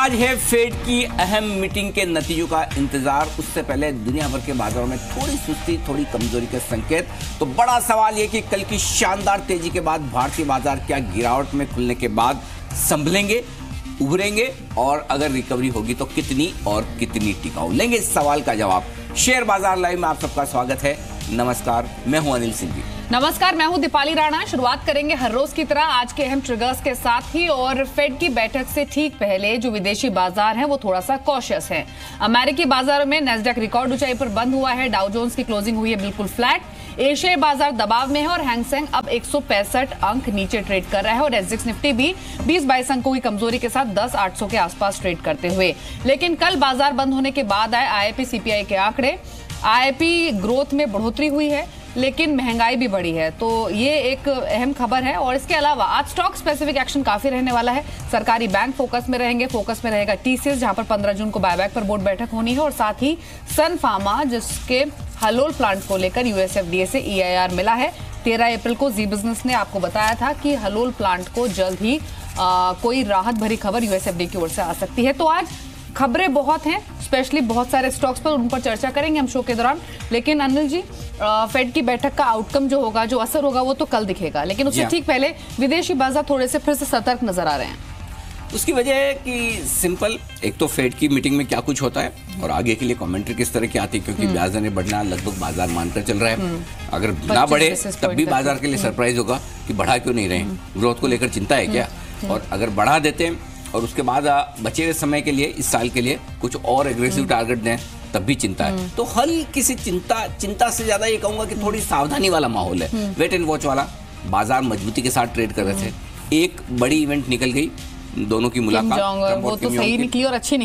आज है फेड की अहम मीटिंग के नतीजों का इंतजार। उससे पहले दुनिया भर के बाजारों में थोड़ी सुस्ती, थोड़ी कमजोरी के संकेत। तो बड़ा सवाल यह कि कल की शानदार तेजी के बाद भारतीय बाजार क्या गिरावट में खुलने के बाद संभलेंगे, उभरेंगे, और अगर रिकवरी होगी तो कितनी और कितनी टिकाऊ? लेंगे इस सवाल का जवाब। शेयर बाजार लाइव में आप सबका स्वागत है। नमस्कार, मैं हूं अनिल सिंह जी। नमस्कार, मैं हूं दीपाली राणा। शुरुआत करेंगे हर रोज की तरह आज के अहम ट्रिगर्स के साथ ही। और फेड की बैठक से ठीक पहले जो विदेशी बाजार हैं वो थोड़ा सा कॉशियस हैं। अमेरिकी बाजारों में नैस्डैक रिकॉर्ड ऊंचाई पर बंद हुआ है। डाउ जोन्स की क्लोजिंग हुई है बिल्कुल फ्लैट। एशियाई बाजार दबाव में है और हैंगसेंग अब 165 अंक नीचे ट्रेड कर रहा है। और एसजेक्स निफ्टी भी 20-22 अंकों की कमजोरी के साथ 10,800 के आसपास ट्रेड करते हुए। लेकिन कल बाजार बंद होने के बाद आए आईआईपी सीपीआई के आंकड़े। आईआईपी ग्रोथ में बढ़ोतरी हुई है लेकिन महंगाई भी बढ़ी है, तो ये एक अहम खबर है। और इसके अलावा आज स्टॉक स्पेसिफिक एक्शन काफी रहने वाला है। सरकारी बैंक फोकस में रहेंगे। फोकस में रहेगा टीसीएस, जहां पर 15 जून को बायबैक पर बोर्ड बैठक होनी है। और साथ ही सन फार्मा, जिसके हलोल प्लांट को लेकर यूएसएफडीए से ईआईआर मिला है। 13 अप्रैल को जी बिजनेस ने आपको बताया था कि हलोल प्लांट को जल्द ही कोई राहत भरी खबर यूएसएफडीए की ओर से आ सकती है। तो आज खबरें बहुत हैं, स्पेशली बहुत सारे स्टॉक्स पर, उन पर चर्चा करेंगे हम शो के दौरान। लेकिन अनिल जी, फेड की बैठक का आउटकम जो होगा, जो असर होगा, वो तो कल दिखेगा। लेकिन उससे ठीक पहले विदेशी बाजार थोड़े से फिर से सतर्क नजर आ रहे हैं। उसकी वजह है कि सिंपल, एक तो फेड की मीटिंग में क्या कुछ होता है और आगे के लिए कमेंट्री किस तरह की आती है, क्योंकि ब्याज दरें बढ़ना लगभग बाजार मानकर चल रहा है। अगर ना बढ़े तब भी बाजार के लिए सरप्राइज होगा कि बढ़ा क्यों नहीं रहे, ग्रोथ को लेकर चिंता है क्या। और अगर बढ़ा देते हैं और उसके बाद बचे हुए समय के लिए, इस साल के लिए कुछ और एग्रेसिव टारगेट दें, तब भी चिंता है। तो हल्की सी चिंता से ज्यादा ये कहूंगा कि थोड़ी सावधानी वाला माहौल है, वेट एंड वॉच वाला। बाजार मजबूती के साथ ट्रेड कर रहे थे। एक बड़ी इवेंट निकल गई, दोनों की मुलाकात, वो तो सही निकली और अच्छी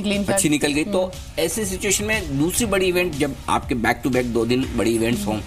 निकल गई। तो ऐसे सिचुएशन में दूसरी बड़ी इवेंट, जब आपके बैक टू बैक 2 दिन बड़ी इवेंट्स हों,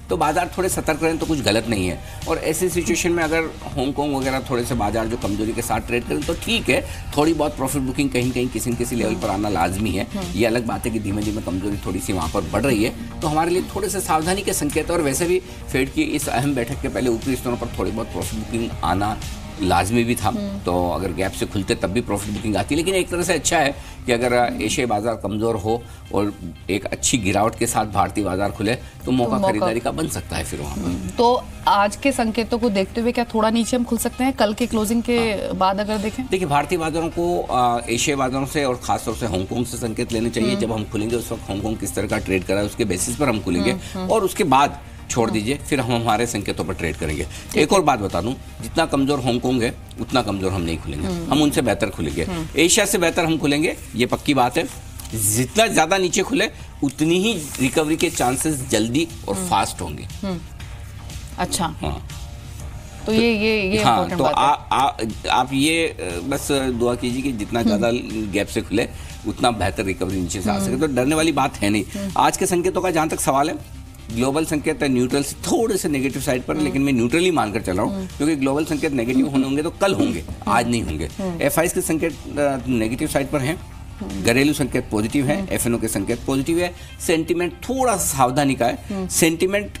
तो बाजार थोड़े सतर्क रहें तो कुछ गलत नहीं है। और ऐसे सिचुएशन में अगर हांगकांग वगैरह थोड़े से बाजार जो कमजोरी के साथ ट्रेड करें तो ठीक है। थोड़ी बहुत प्रॉफिट बुकिंग कहीं कहीं किसी न किसी लेवल पर आना लाजमी है। ये अलग बात है कि धीमे धीमे कमजोरी थोड़ी सी वहाँ पर बढ़ रही है, तो हमारे लिए थोड़े से सावधानी के संकेत। और वैसे भी फेड की इस अहम बैठक के पहले ऊपरी स्तरों पर थोड़ी बहुत प्रॉफिट बुकिंग आना लाजमी भी था। तो अगर गैप से खुलते तब भी प्रॉफिट बुकिंग आती। लेकिन एक तरह से अच्छा है कि अगर एशियाई बाजार कमजोर हो और एक अच्छी गिरावट के साथ भारतीय बाजार खुले तो मौका खरीदारी का बन सकता है फिर वहाँ। तो आज के संकेतों को देखते हुए क्या थोड़ा नीचे हम खुल सकते हैं कल के क्लोजिंग के बाद? अगर देखें, देखिए, भारतीय बाजारों को एशियाई बाजारों से और खासतौर से हांगकांग से संकेत लेने चाहिए। जब हम खुलेंगे उस वक्त हांगकांग किस तरह का ट्रेड कर रहा है उसके बेसिस पर हम खुलेंगे, और उसके बाद छोड़ दीजिए, फिर हम हमारे संकेतों पर ट्रेड करेंगे। एक और बात बता दूं, जितना कमजोर हांगकांग है उतना कमजोर हम नहीं खुलेंगे, हम उनसे बेहतर खुलेंगे। एशिया से बेहतर हम खुलेंगे, ये पक्की बात है। जितना ज्यादा नीचे खुले उतनी ही रिकवरी के चांसेस जल्दी और फास्ट होंगे। अच्छा, हाँ, तो ये हाँ, तो आप ये बस दुआ कीजिए कि जितना ज्यादा गैप से खुले उतना बेहतर रिकवरी नीचे से आ सके। तो डरने वाली बात है नहीं। आज के संकेतों का जहां तक सवाल है, ग्लोबल संकेत न्यूट्रल से थोड़े से नेगेटिव साइड पर, लेकिन मैं न्यूट्रल ही मानकर चल रहा हूँ, क्योंकि ग्लोबल संकेत नेगेटिव होंगे तो कल होंगे, आज नहीं होंगे। एफआईज के संकेत नेगेटिव साइड पर हैं, घरेलू संकेत पॉजिटिव है, एफएनओ के संकेत पॉजिटिव है। सेंटीमेंट थोड़ा सा सावधानी का है, सेंटीमेंट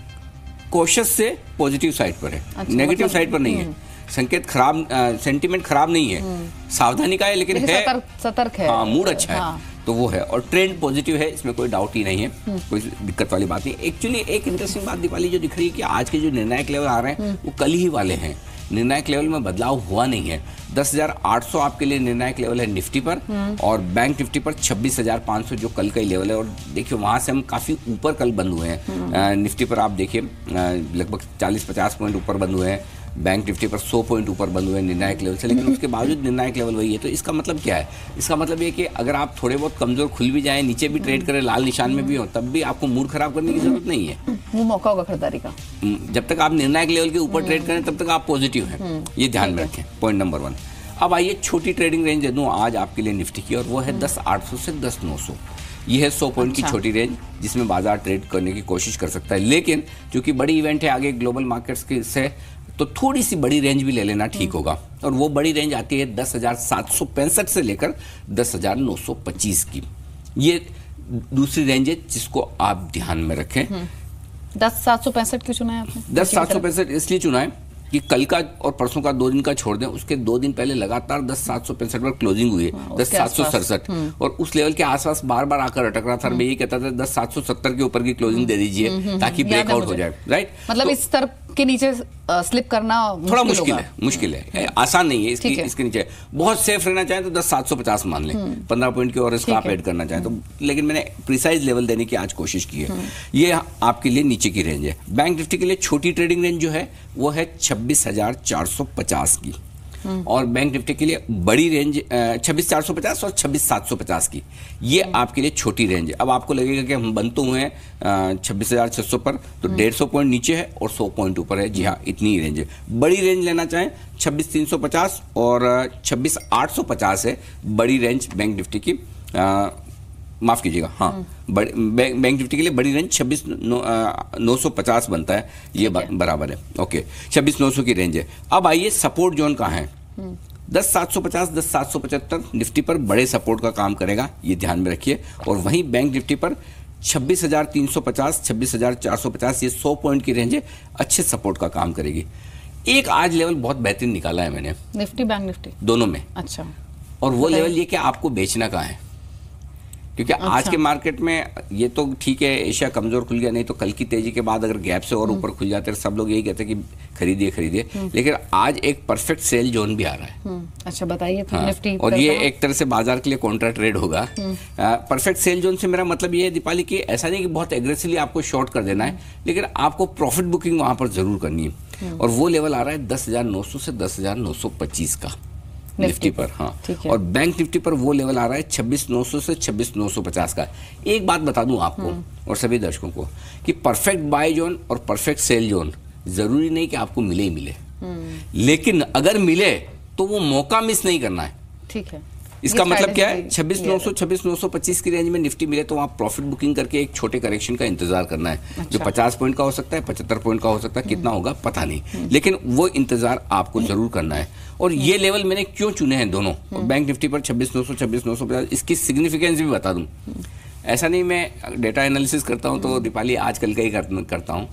कॉशियस से पॉजिटिव साइड पर है, नेगेटिव साइड पर नहीं है। संकेत खराब, सेंटीमेंट खराब नहीं है, सावधानी का है, लेकिन है सतर्क है। हाँ, मूड अच्छा है, तो वो है। और ट्रेंड पॉजिटिव है, इसमें कोई डाउट ही नहीं है, कोई दिक्कत वाली बात नहीं। एक्चुअली एक इंटरेस्टिंग बात दीपाली जो दिख रही है कि आज के जो निर्णायक लेवल आ रहे हैं वो कल ही वाले हैं। निर्णायक लेवल में बदलाव हुआ नहीं है। 10,800 आपके लिए निर्णायक लेवल है निफ्टी पर, और बैंक निफ्टी पर 26,500 जो कल का ही लेवल है। और देखिए, वहां से हम काफी ऊपर कल बंद हुए हैं। निफ्टी पर आप देखिए लगभग 40-50 पॉइंट ऊपर बंद हुए हैं, बैंक निफ्टी पर 100 पॉइंट ऊपर बंद हुए निर्णायक लेवल से। लेकिन उसके बावजूद निर्णायक लेवल वही है। तो इसका मतलब क्या है? इसका मतलब ये कि अगर आप थोड़े बहुत कमजोर खुल भी जाएं, नीचे भी ट्रेड करें, लाल निशान में भी हो, तब भी आपको मूड खराब करने की जरूरत नहीं है। वो मौका होगा खरीदारी का। जब तक आप निर्णायक लेवल के ऊपर ट्रेड करें तब तक आप पॉजिटिव हैं, ये ध्यान में रखें। Point number 1। अब आइए छोटी ट्रेडिंग रेंज दे दूं आज आपके लिए निफ्टी की, और वो है 10,800 से 10,900। ये है 100 पॉइंट की छोटी रेंज जिसमें बाजार ट्रेड करने की कोशिश कर सकता है। लेकिन क्योंकि बड़ी इवेंट है आगे ग्लोबल मार्केट्स के से, तो थोड़ी सी बड़ी रेंज भी ले लेना ठीक होगा। और वो बड़ी रेंज आती है 10,765 से लेकर 10,925 की। ये दूसरी रेंज है जिसको आप ध्यान में रखें। 10,765 क्यों चुना है आपने? 10,765 इसलिए चुना है कि कल का और परसों का 2 दिन का छोड़ दें, उसके 2 दिन पहले लगातार 10,765 पर क्लोजिंग हुई है, 10,767, और उस लेवल के आसपास बार बार आकर अटक रहा था। मैं ये कहता था 10,770 के ऊपर की क्लोजिंग दे दीजिए ताकि ब्रेकआउट हो जाए, राइट। मतलब इस तरफ के नीचे स्लिप करना थोड़ा मुश्किल है, आसान नहीं है इसके नीचे। बहुत सेफ रहना चाहें तो 10,750 मान लें, 15 पॉइंट की और इसको आप ऐड करना चाहें तो, लेकिन मैंने प्रिसाइज लेवल देने की आज कोशिश की है। ये आपके लिए नीचे की रेंज है। बैंक निफ्टी के लिए छोटी ट्रेडिंग रेंज जो है वो है 26,450 की, और बैंक निफ्टी के लिए बड़ी रेंज 26,450 और 26,750 की, ये आपके लिए छोटी रेंज है। अब आपको लगेगा कि हम बन तो हुए हैं 26,600 पर, तो 150 पॉइंट नीचे है और 100 पॉइंट ऊपर है। जी हाँ, इतनी ही रेंज है। बड़ी रेंज लेना चाहें 26,350 और 26,850 है बड़ी रेंज बैंक निफ्टी की, माफ कीजिएगा, हाँ, बैंक निफ्टी के लिए बड़ी रेंज 26,950 बनता है, ये बराबर है। ओके, 26,900 की रेंज है। अब आइए सपोर्ट जोन कहाँ है। 10,750, 10,775 निफ्टी पर बड़े सपोर्ट का काम करेगा, ये ध्यान में रखिए। और वहीं बैंक निफ्टी पर 26,350, 26,450, ये 100 पॉइंट की रेंज है, अच्छे सपोर्ट का काम करेगी। एक आज लेवल बहुत बेहतरीन निकाला है मैंने, निफ्टी बैंक निफ्टी दोनों में। अच्छा, और वो लेवल ये कि आपको बेचना कहाँ है, क्योंकि आज के मार्केट में ये तो ठीक है, एशिया कमजोर खुल गया, नहीं तो कल की तेजी के बाद अगर गैप से और ऊपर खुल जाते हैं, सब लोग यही कहते हैं कि खरीदिए, लेकिन आज एक परफेक्ट सेल जोन भी आ रहा है। अच्छा, बताइए। हाँ, निफ्टी और ये एक तरह से बाजार के लिए कॉन्ट्रा ट्रेड होगा। परफेक्ट सेल जोन से मेरा मतलब ये है दीपाली की, ऐसा नहीं कि बहुत एग्रेसिवली आपको शॉर्ट कर देना है, लेकिन आपको प्रॉफिट बुकिंग वहां पर जरूर करनी है। और वो लेवल आ रहा है 10,900 से 10,925 का निफ्टी पर, हाँ। और बैंक निफ्टी पर वो लेवल आ रहा है 26,900 से 26,950 का। एक बात बता दूं आपको और सभी दर्शकों को कि परफेक्ट बाय जोन और परफेक्ट सेल जोन जरूरी नहीं कि आपको मिले ही मिले, लेकिन अगर मिले तो वो मौका मिस नहीं करना है। ठीक है, इसका मतलब क्या है, 26,900, 26,925 की रेंज में निफ्टी मिले तो आप प्रॉफिट बुकिंग करके एक छोटे करेक्शन का इंतजार करना है। अच्छा। जो 50 पॉइंट का हो सकता है, 75 पॉइंट का हो सकता है, कितना होगा पता नहीं, लेकिन वो इंतजार आपको जरूर करना है। और ये लेवल मैंने क्यों चुने हैं दोनों, बैंक निफ्टी पर 26,900, 26,950, इसकी सिग्निफिकेंस भी बता दूं। ऐसा नहीं मैं डेटा एनालिसिस करता हूं तो दीपाली आजकल का ही करता हूं,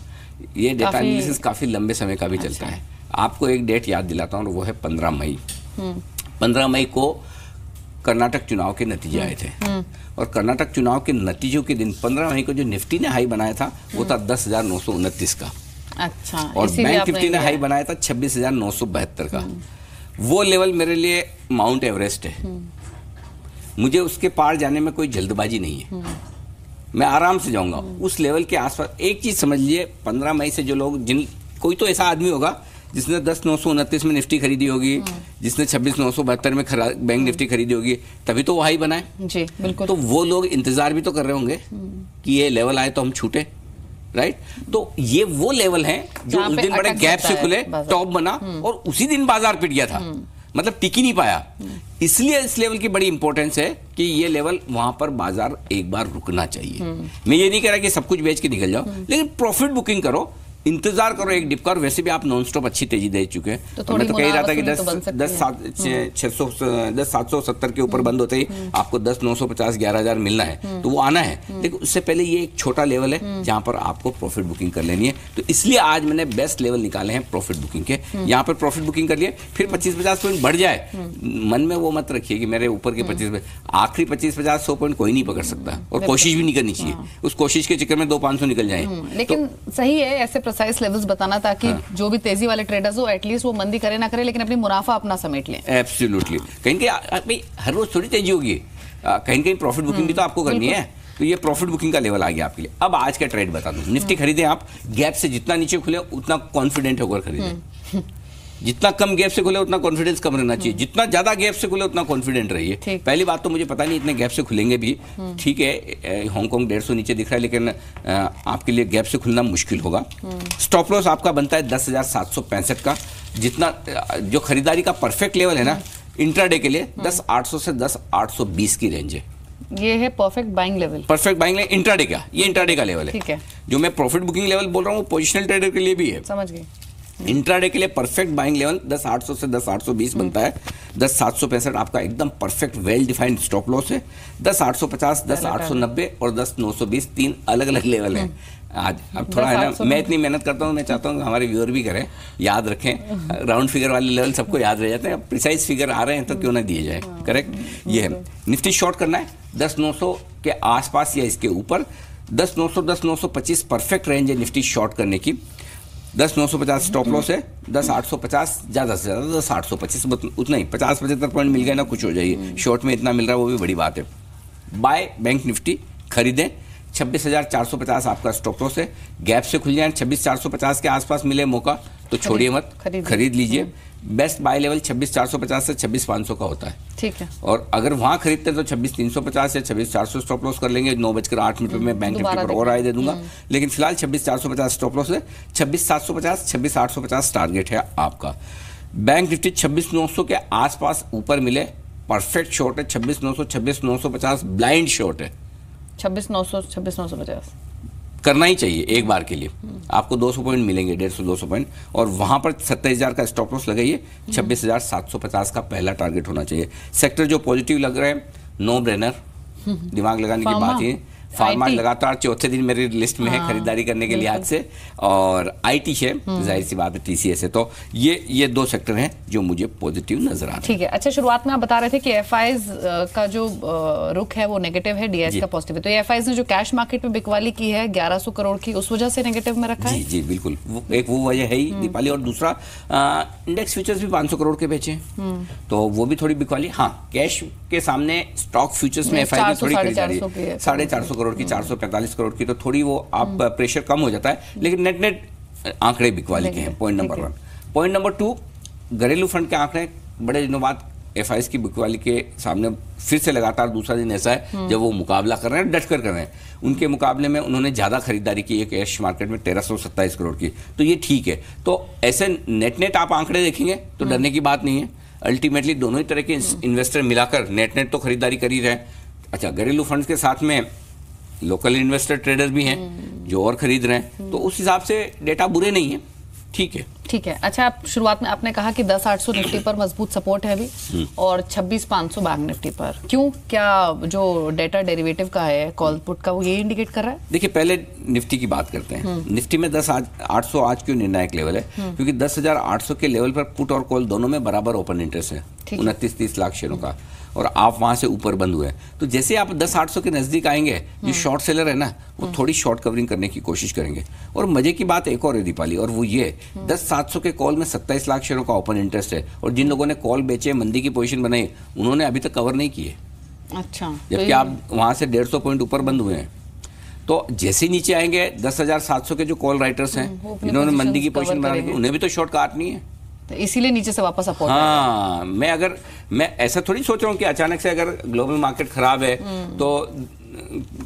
ये डेटा एनालिसिस काफी लंबे समय का भी चलता है। आपको एक डेट याद दिलाता हूं, वो है 15 मई। 15 मई को कर्नाटक चुनाव के नतीजे आए थे, और कर्नाटक चुनाव के नतीजों के दिन 15 मई को जो निफ्टी ने हाई बनाया था वो था 10,929 का। अच्छा, और बैंक निफ्टी ने हाई बनाया था 26,972 का। वो लेवल मेरे लिए माउंट एवरेस्ट है, मुझे उसके पार जाने में कोई जल्दबाजी नहीं है, मैं आराम से जाऊंगा उस लेवल के आसपास। एक चीज समझ लिए, 15 मई से जो लोग, कोई तो ऐसा आदमी होगा जिसने 10,929 में निफ्टी खरीदी होगी, जिसने 26,972 में बैंक निफ्टी खरीदी होगी, तभी तो वो हाई बनाए। जी बिल्कुल। तो वो लोग इंतजार भी तो कर रहे होंगे कि ये लेवल आए तो हम छूटे, राइट। तो ये वो लेवल है जो उस दिन बड़े गैप से खुले, टॉप बना और उसी दिन बाजार पिट गया था, मतलब टिक ही नहीं पाया। इसलिए इस लेवल की बड़ी इंपॉर्टेंस है कि ये लेवल वहां पर बाजार एक बार रुकना चाहिए। मैं ये नहीं कह रहा कि सब कुछ बेच के निकल जाओ, लेकिन प्रॉफिट बुकिंग करो, इंतजार करो एक डिप का। और वैसे भी आप नॉन स्टॉप अच्छी तेजी दे चुके हैं, तो मैं तो कह ही रहा था कि 10,770 के ऊपर बंद होते ही आपको 10,950, 11,000 मिलना है, तो वो आना है। लेकिन उससे पहले ये एक छोटा लेवल है जहां पर आपको प्रॉफिट बुकिंग कर लेनी है। तो इसलिए आज मैंने बेस्ट लेवल निकाले हैं प्रॉफिट बुकिंग के। यहाँ पर प्रॉफिट बुकिंग कर लिए, फिर 25-50 पॉइंट बढ़ जाए, मन में वो मत रखिए कि मेरे ऊपर के 25, आखिरी 25-50, 100 पॉइंट कोई नहीं पकड़ सकता, और कोशिश भी नहीं करनी चाहिए। उस कोशिश के चक्कर में 200-500 निकल जाए। लेकिन सही है ऐसे साइज लेवल्स बताना, ताकि जो भी तेजी वाले ट्रेडर्स हो एटलीस्ट वो मंदी करे ना करे, लेकिन अपनी मुनाफा अपना समेट लें। एब्सोल्युटली। कहीं भाई हर रोज थोड़ी तेजी होगी, कहीं प्रॉफिट बुकिंग भी तो आपको करनी है। तो ये प्रॉफिट बुकिंग का लेवल आ गया आपके लिए। अब आज का ट्रेड बता दूं। निफ्टी खरीदे आप, गैप से जितना नीचे खुले उतना कॉन्फिडेंट होकर खरीदे, जितना कम गैप से खुले उतना कॉन्फिडेंस कम रहना चाहिए, जितना ज्यादा गैप से खुले उतना कॉन्फिडेंट रहिए। पहली बात तो मुझे पता नहीं इतने गैप से खुलेंगे भी, ठीक है, हांगकांग 150 नीचे दिख रहा है, लेकिन आपके लिए गैप से खुलना मुश्किल होगा। स्टॉप लॉस आपका बनता है 10,765 का, जितना जो खरीदारी का परफेक्ट लेवल है ना इंट्राडे के लिए 10,800 से 10,820 की रेंज है। ये है perfect buying level. Perfect buying level intraday का, ये इंट्राडे का लेवल है। ठीक है। जो मैं प्रॉफिट बुकिंग लेवल बोल रहा हूँ वो पोजिशनल ट्रेडर के लिए भी है। समझ गए। इंट्राडे के लिए परफेक्ट बाइंग लेवल 10,800 से 10,820 बनता है। 10,765 आपका एकदम perfect well defined stop loss है। 10,850, 10,890 और 10,920 तीन अलग अलग लेवल हैं आज। अब थोड़ा है ना, मैं इतनी मेहनत करता हूँ, मैं चाहता हूँ हमारे व्यूअर भी करें, याद रखें। राउंड फिगर वाले लेवल सबको याद रह जाते हैं, प्रिसाइज फिगर आ रहे हैं तो क्यों ना दिए जाए। करेक्ट, ये है। निफ्टी शॉर्ट करना है 10,900 के आसपास या इसके ऊपर। 10,900, 10,925 परफेक्ट रेंज है निफ्टी शॉर्ट करने की। 10,950 स्टॉप लॉस है। 10,850 ज़्यादा से ज़्यादा 10,825 उतना ही, 50-75 पॉइंट मिल गए ना कुछ हो जाइए। शॉर्ट में इतना मिल रहा है वो भी बड़ी बात है। बाय बैंक निफ्टी खरीदें। 26,450 आपका स्टॉप लॉस है। गैप से खुल जाए 26,450 के आसपास मिले मौका तो छोड़िए मत, खरीद लीजिए। बेस्ट बाय लेवल 26,450 से 26,500 का होता है। ठीक है। और अगर वहां खरीदते हैं तो 26,350 या 26,400 स्टॉप लॉस कर लेंगे। 9:08 में बैंक निफ्टी पर और आए दे दूंगा, लेकिन फिलहाल 26,450 स्टॉप लॉस है। 26,750, 26,850 टारगेट है आपका। बैंक निफ्टी 26,900 के आसपास ऊपर मिले परफेक्ट शॉर्ट है। 26,900, 26,950 ब्लाइंड शॉर्ट है। 26,900, 26,950 करना ही चाहिए एक बार के लिए। आपको 200 पॉइंट मिलेंगे, 150-200 पॉइंट, और वहां पर 27,000 का स्टॉप लॉस लगाइए। 26,750 का पहला टारगेट होना चाहिए। सेक्टर जो पॉजिटिव लग रहे हैं, नो ब्रेनर, दिमाग लगाने की बात ही। फार्मा लगातार चौथे दिन मेरी लिस्ट में है खरीदारी करने के लिहाज से, और आईटी है, जाहिर सी बात है टीसीएस है। तो ये दो सेक्टर हैं जो मुझे पॉजिटिव नजर आ रहे हैं। ठीक है। अच्छा, शुरुआत में आप बता रहे थे कि एफआईज का जो रुख है वो नेगेटिव है, डीआईएस का पॉजिटिव है। तो ये एफआईज ने जो कैश मार्केट में बिकवाली की है 1100 करोड़ की, उस वजह से नेगेटिव में रखा है? जी बिल्कुल, एक वो वजह है ही दीपाली, और दूसरा इंडेक्स फ्यूचर्स भी 500 करोड़ के बेचे, तो वो भी थोड़ी बिकवाली। हाँ, कैश के सामने स्टॉक फ्यूचर्स में एफआईज थोड़ी खरीदारी 450 करोड़ की, 445 करोड़ की, तो थोड़ी वो आप प्रेशर कम हो जाता है, लेकिन नेट आंकड़े बिकवाली के हैं। Point number 1। पॉइंट नंबर 2, घरेलू फंड के आंकड़े बड़े दिनों बाद एफआईज की बिकवाली के सामने फिर से लगातार दूसरा दिन ऐसा है जब वो मुकाबला कर रहे हैं, डटकर कर रहे हैं। उनके मुकाबले में उन्होंने ज्यादा खरीदारी की है कैश मार्केट में, 1327 करोड़ की, तो ये ठीक है। तो ऐसे नेट आप आंकड़े देखेंगे तो डरने की बात नहीं है। अल्टीमेटली दोनों ही तरह के इन्वेस्टर मिलाकर नेट तो खरीदारी कर ही रहे हैं। अच्छा, घरेलू फंड्स के साथ में लोकल इन्वेस्टर ट्रेडर भी हैं जो और खरीद रहे हैं, तो उस हिसाब से डेटा बुरे नहीं है, ठीक है। ठीक है। अच्छा, आप शुरुआत में आपने कहा कि 10,800 निफ्टी पर मजबूत सपोर्ट है अभी, और 26,500 बैंक निफ्टी पर। क्यों? क्या जो डेटा डेरिवेटिव का है, कॉल पुट का, वो ये इंडिकेट कर रहा है? देखिए, पहले निफ्टी की बात करते हैं। निफ्टी में 10,800 आज क्यों निर्णायक लेवल है? क्योंकि 10,800 के लेवल पर पुट और कॉल दोनों में बराबर ओपन इंटरेस्ट है, 29-30 लाख शेयरों का, और आप वहां से ऊपर बंद हुए। तो जैसे आप 10,800 के नजदीक आएंगे, जो शॉर्ट सेलर है ना, वो थोड़ी शॉर्ट कवरिंग करने की कोशिश करेंगे। और मजे की बात एक और है दीपाली, और वो ये 10,700 के कॉल में 27 लाख शेयरों का ओपन इंटरेस्ट है, और जिन लोगों ने कॉल बेचे, मंदी की पोजीशन बनाई, उन्होंने अभी तक कवर नहीं किए। अच्छा, जबकि आप वहां से 150 पॉइंट ऊपर बंद हुए हैं। तो जैसे ही नीचे आएंगे 10,700 के जो कॉल राइटर्स हैं, जिन्होंने मंदी की पोजीशन बनाई, उन्हें भी तो शॉर्ट काटनी है, तो इसीलिए नीचे से वापस अपोर्ट। हाँ, मैं ऐसा थोड़ी सोच रहा हूँ कि अचानक से अगर ग्लोबल मार्केट खराब है तो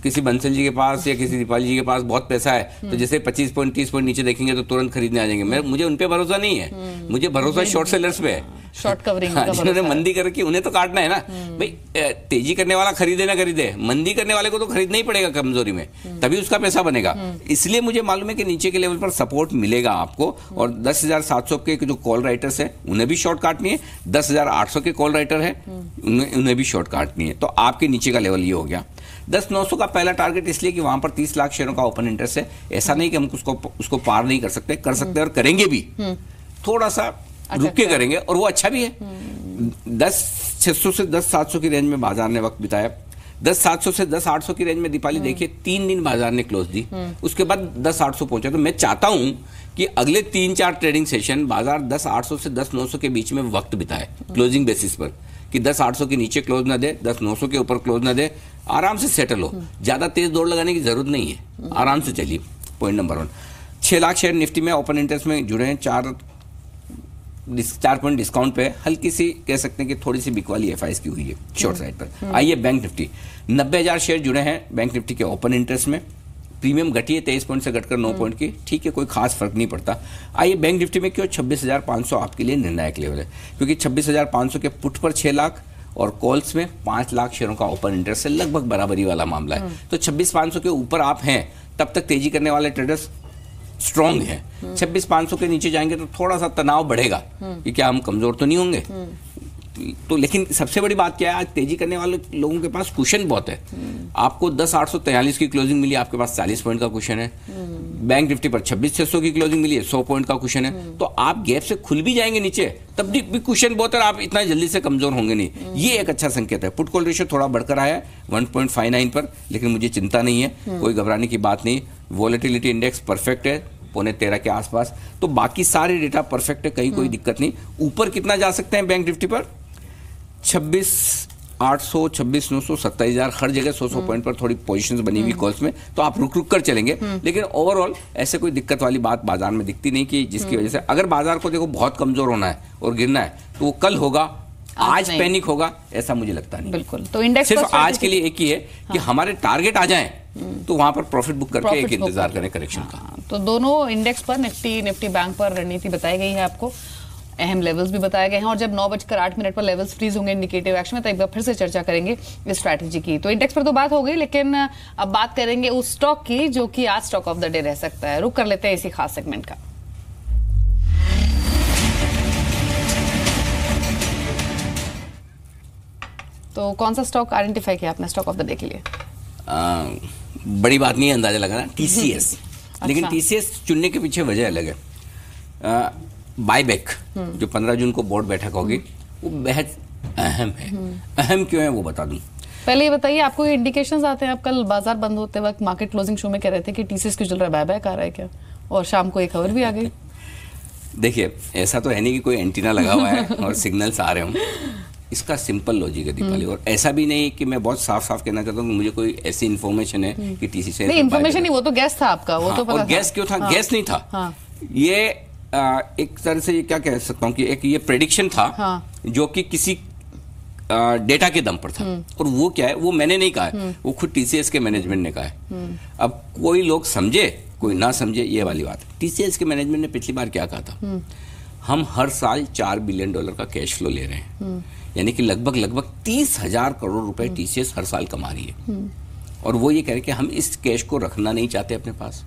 किसी बंसल जी के पास या किसी दीपाली जी के पास बहुत पैसा है, तो जैसे 25 पॉइंट 30 पॉइंट नीचे देखेंगे तो तुरंत खरीदने आ जाएंगे। मुझे उन पे भरोसा नहीं है, मुझे भरोसा शॉर्ट सेलर्स पे है, शॉर्ट कवरिंग। जिन्होंने मंदी करके उन्हें तो काटना है ना भाई। तेजी करने वाला खरीदे ना खरीदे, मंदी करने वाले को तो खरीदना ही पड़ेगा कमजोरी में, तभी उसका पैसा बनेगा। इसलिए मुझे मालूम है कि नीचे के लेवल पर सपोर्ट मिलेगा आपको, और 10,700 के जो कॉल राइटर्स है उन्हें भी शॉर्ट काटनी है, 10,800 के कॉल राइटर है उन्हें भी शॉर्ट काटनी है। तो आपके नीचे का लेवल ये हो गया। 10,900 का पहला टारगेट इसलिए कि वहां पर 30 लाख शेयरों का ओपन इंटरेस्ट है। ऐसा नहीं कि हम उसको पार नहीं कर सकते, कर सकते और करेंगे भी, थोड़ा सा रुक के करेंगे, और वो अच्छा भी है। 10,600 से 10,700 की रेंज में बाजार ने वक्त बिताया। 10,700 से 10,800 की रेंज में दीपाली देखिए 3 दिन बाजार ने क्लोज दी, उसके बाद 10,800 पहुंचा। तो मैं चाहता हूं कि अगले 3-4 ट्रेडिंग सेशन बाजार 10,800 से 10,900 के बीच में वक्त बिताए क्लोजिंग बेसिस पर, कि 10,800 के नीचे क्लोज ना दे, 10,900 के ऊपर क्लोज ना दे, आराम से सेटल हो। ज्यादा तेज दौड़ लगाने की जरूरत नहीं है, आराम से चलिए। Point number 1, 6 lakh share Nifty में ओपन इंटरेस्ट में जुड़े हैं, 4 पॉइंट डिस्काउंट पे, हल्की सी कह सकते हैं कि थोड़ी सी बिकवाली एफआईज की हुई है शॉर्ट साइड पर। आइए बैंक निफ्टी, 90,000 शेयर जुड़े हैं बैंक निफ्टी के ओपन इंटरेस्ट में, प्रीमियम घटी है 23 पॉइंट से घटकर 9 पॉइंट की, ठीक है, कोई खास फर्क नहीं पड़ता। आइए बैंक निफ्टी में क्यों 26,500 आपके लिए निर्णायक लेवल है, क्योंकि 26,500 के पुट पर 6 लाख और कॉल्स में 5 लाख शेयरों का ओपन इंटरेस्ट है, लगभग बराबरी वाला मामला है। तो 26,500 के ऊपर आप हैं, तब तक तेजी करने वाले ट्रेडर्स स्ट्रांग है। 26,500 के नीचे जाएंगे तो थोड़ा सा तनाव बढ़ेगा कि क्या हम कमजोर तो नहीं होंगे। तो लेकिन सबसे बड़ी बात क्या है, आज तेजी करने वाले लोगों के पास कुशन बहुत है। आपको 10,843 की क्लोजिंग मिली, आपके पास 40 पॉइंट का कुशन है। बैंक निफ्टी पर 26,600 की क्लोजिंग मिली है, 100 पॉइंट का कुशन है। तो आप गैप से खुल भी जाएंगे नीचे, तब भी कुशन बहुत है, आप इतना जल्दी से कमजोर होंगे नहीं। ये एक अच्छा संकेत है। पुट कॉल रेशियो थोड़ा बढ़कर आया है 1.59 पर, लेकिन मुझे चिंता नहीं है, कोई घबराने की बात नहीं। वॉलेटिलिटी इंडेक्स परफेक्ट है 13.25 के आसपास। तो बाकी सारे डेटा परफेक्ट है, कहीं कोई दिक्कत नहीं। ऊपर कितना जा सकते हैं बैंक निफ्टी पर? 26,800, 26,900, 27,000, हर जगह 100 पॉइंट पर थोड़ी पोजीशंस बनी हुई कॉल्स में, तो आप रुक कर चलेंगे। लेकिन ओवरऑल ऐसे कोई दिक्कत वाली बात बाजार में दिखती नहीं कि जिसकी वजह से अगर बाजार को देखो बहुत कमजोर होना है और गिरना है तो वो कल होगा, आज पैनिक होगा, ऐसा मुझे लगता नहीं। बिल्कुल। तो इंडेक्स सिर्फ आज के लिए एक ही है कि हमारे टारगेट आ जाएं तो वहां पर प्रॉफिट बुक करके एक इंतजार करें करेक्शन का। तो दोनों इंडेक्स पर निफ्टी बैंक पर रणनीति बताई गई है, आपको अहम लेवल्स भी बताए गए हैं। और जब 9:08 पर लेवल्स फ्रीज होंगे इंडिकेटिव एक्शन में, तो एक बार फिर से चर्चा करेंगे इस स्ट्रैटेजी की। तो इंडेक्स पर तो बात हो गई, लेकिन अब बात करेंगे उस स्टॉक की जो कि आज स्टॉक ऑफ द डे रह सकता है। रुक कर लेते हैं इसी खास सेगमेंट का। तो कौन सा स्टॉक आइडेंटिफाई किया आपने स्टॉक ऑफ द डे के लिए? बड़ी बात नहीं है अंदाजा लगाना, टीसीएस। लेकिन टीसीएस चुनने के पीछे वजह अलग है। बायबैक जो 15 जून को बोर्ड बैठक होगी वो बेहद अहम है। अहम क्यों है वो बता दूं। पहले ये बताइए, आपको ये इंडिकेशंस आते हैं? आप कल बाजार बंद होते वक्त मार्केट क्लोजिंग शो में कह रहे थे कि टीसीएस क्यों चल रहा है, बायबैक आ रहा है क्या? और शाम को एक खबर भी आ गई। देखिए, ऐसा तो है नहीं कि कोई एंटीना लगा हुआ है और सिग्नल्स आ रहे हों। इसका सिंपल लॉजिक है दीपाली, और ऐसा भी नहीं कि मैं बहुत साफ साफ कहना चाहता हूँ कि मुझे कोई ऐसी इन्फॉर्मेशन है कि टीसी से नहीं, इन्फॉर्मेशन नहीं, वो तो गैस था आपका, वो तो पता और गैस क्यों था? गैस नहीं था, ये एक तरह से क्या कह सकता हूँ कि एक ये प्रेडिक्शन था जो कि किसी डेटा के दम पर था। और वो क्या है, वो मैंने नहीं कहा है, वो खुद टीसीएस के मैनेजमेंट ने कहा है। अब कोई लोग समझे कोई ना समझे, ये वाली बात है। टीसीएस के मैनेजमेंट ने पिछली बार क्या कहा था, हम हर साल $4 बिलियन का कैश फ्लो ले रहे हैं, यानी कि लगभग 30,000 करोड़ रुपए टीसीएस हर साल कमा रही है। और वो ये कह रहे कि हम इस कैश को रखना नहीं चाहते अपने पास,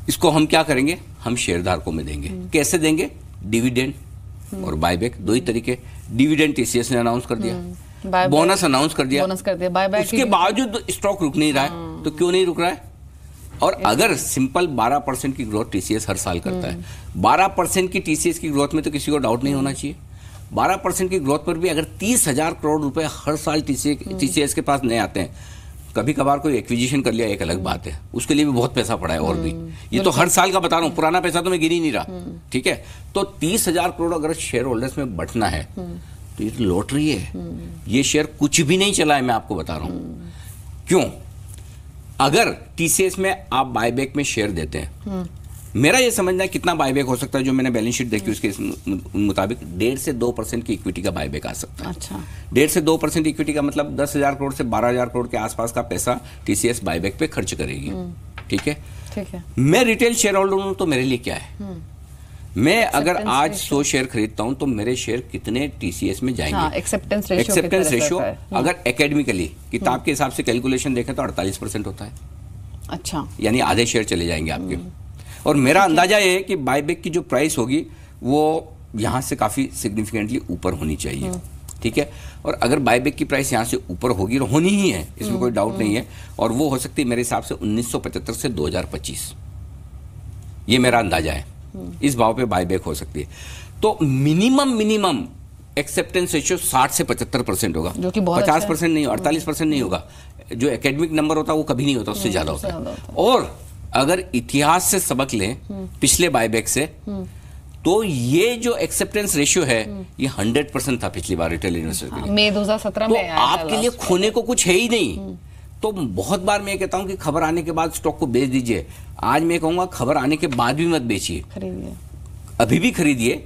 इसको हम क्या करेंगे, हम शेयरधारकों में देंगे। कैसे देंगे? डिविडेंड और बायबैक, दो ही तरीके। डिविडेंड टीसीएस ने अनाउंस कर दिया, बोनस अनाउंस कर दिया, बायबैक उसके बावजूद स्टॉक रुक नहीं रहा है। तो क्यों नहीं रुक रहा है? और अगर सिंपल 12% की ग्रोथ टीसीएस हर साल करता है, 12% की टीसीएस की ग्रोथ में तो किसी को डाउट नहीं होना चाहिए। 12% की ग्रोथ पर भी अगर 30,000 करोड़ रुपए हर साल टीसीएस के पास नए आते हैं, कभी कभार कोई एक्विजिशन कर लिया एक अलग बात है, उसके लिए भी बहुत पैसा पड़ा है। और भी ये तो हर साल का बता रहा हूँ, पुराना पैसा तो मैं गिन ही नहीं रहा, ठीक है। तो 30,000 करोड़ अगर शेयर होल्डर्स में बंटना है तो ये तो लॉटरी है। ये शेयर कुछ भी नहीं चला है, मैं आपको बता रहा हूँ क्यों। अगर टीसीएस में आप बायबैक में शेयर देते हैं, मेरा ये समझना है कितना बायबैक हो सकता है, जो मैंने बैलेंस शीट देखी उसके मुताबिक 1.5 से 2% की इक्विटी का बायबैक आ सकता है। अच्छा, 1.5 से 2% इक्विटी का मतलब 10,000 करोड़ से 12,000 करोड़ के आसपास का पैसा टीसीएस बायबैक पे खर्च करेगी। ठीक है, ठीक है। मैं रिटेल शेयर होल्डर हूं तो मेरे लिए क्या है, मैं अगर आज 100 शेयर खरीदता हूं तो मेरे शेयर कितने टीसीएस में जाएंगे। एक्सेप्टेंस रेशियो अगर एकेडमिकली किताब के हिसाब से कैलकुलेशन देखें तो 48% होता है। अच्छा, यानी आधे शेयर चले जाएंगे आपके। और मेरा अंदाजा ये है कि बायबैक की जो प्राइस होगी वो यहाँ से काफ़ी सिग्निफिकेंटली ऊपर होनी चाहिए। ठीक है, और अगर बायबैक की प्राइस यहाँ से ऊपर होगी, और होनी ही है, इसमें कोई डाउट नहीं है, और वो हो सकती है मेरे हिसाब से 1975 से 2025, ये मेरा अंदाजा है। इस भाव पे बायबैक हो सकती है। तो मिनिमम एक्सेप्टेंस रेशियो 60 से 75% होगा, जो कि बहुत 50% नहीं, 48% नहीं होगा। जो एकेडमिक नंबर होता है वो कभी नहीं होता, उससे ज्यादा होता है। और अगर इतिहास से सबक लें पिछले बायबैक से, तो ये जो एक्सेप्टेंस रेशियो है ये 100% था पिछली बार रिटेल इन्वेस्टर के लिए। मई 2017 में आपके लिए खोने को कुछ है ही नहीं। तो बहुत बार मैं कहता हूं कि खबर आने के बाद स्टॉक को बेच दीजिए। आज मैं कहूंगा खबर आने के बाद भी मत बेचिए, खरीदिए, अभी भी खरीदिए,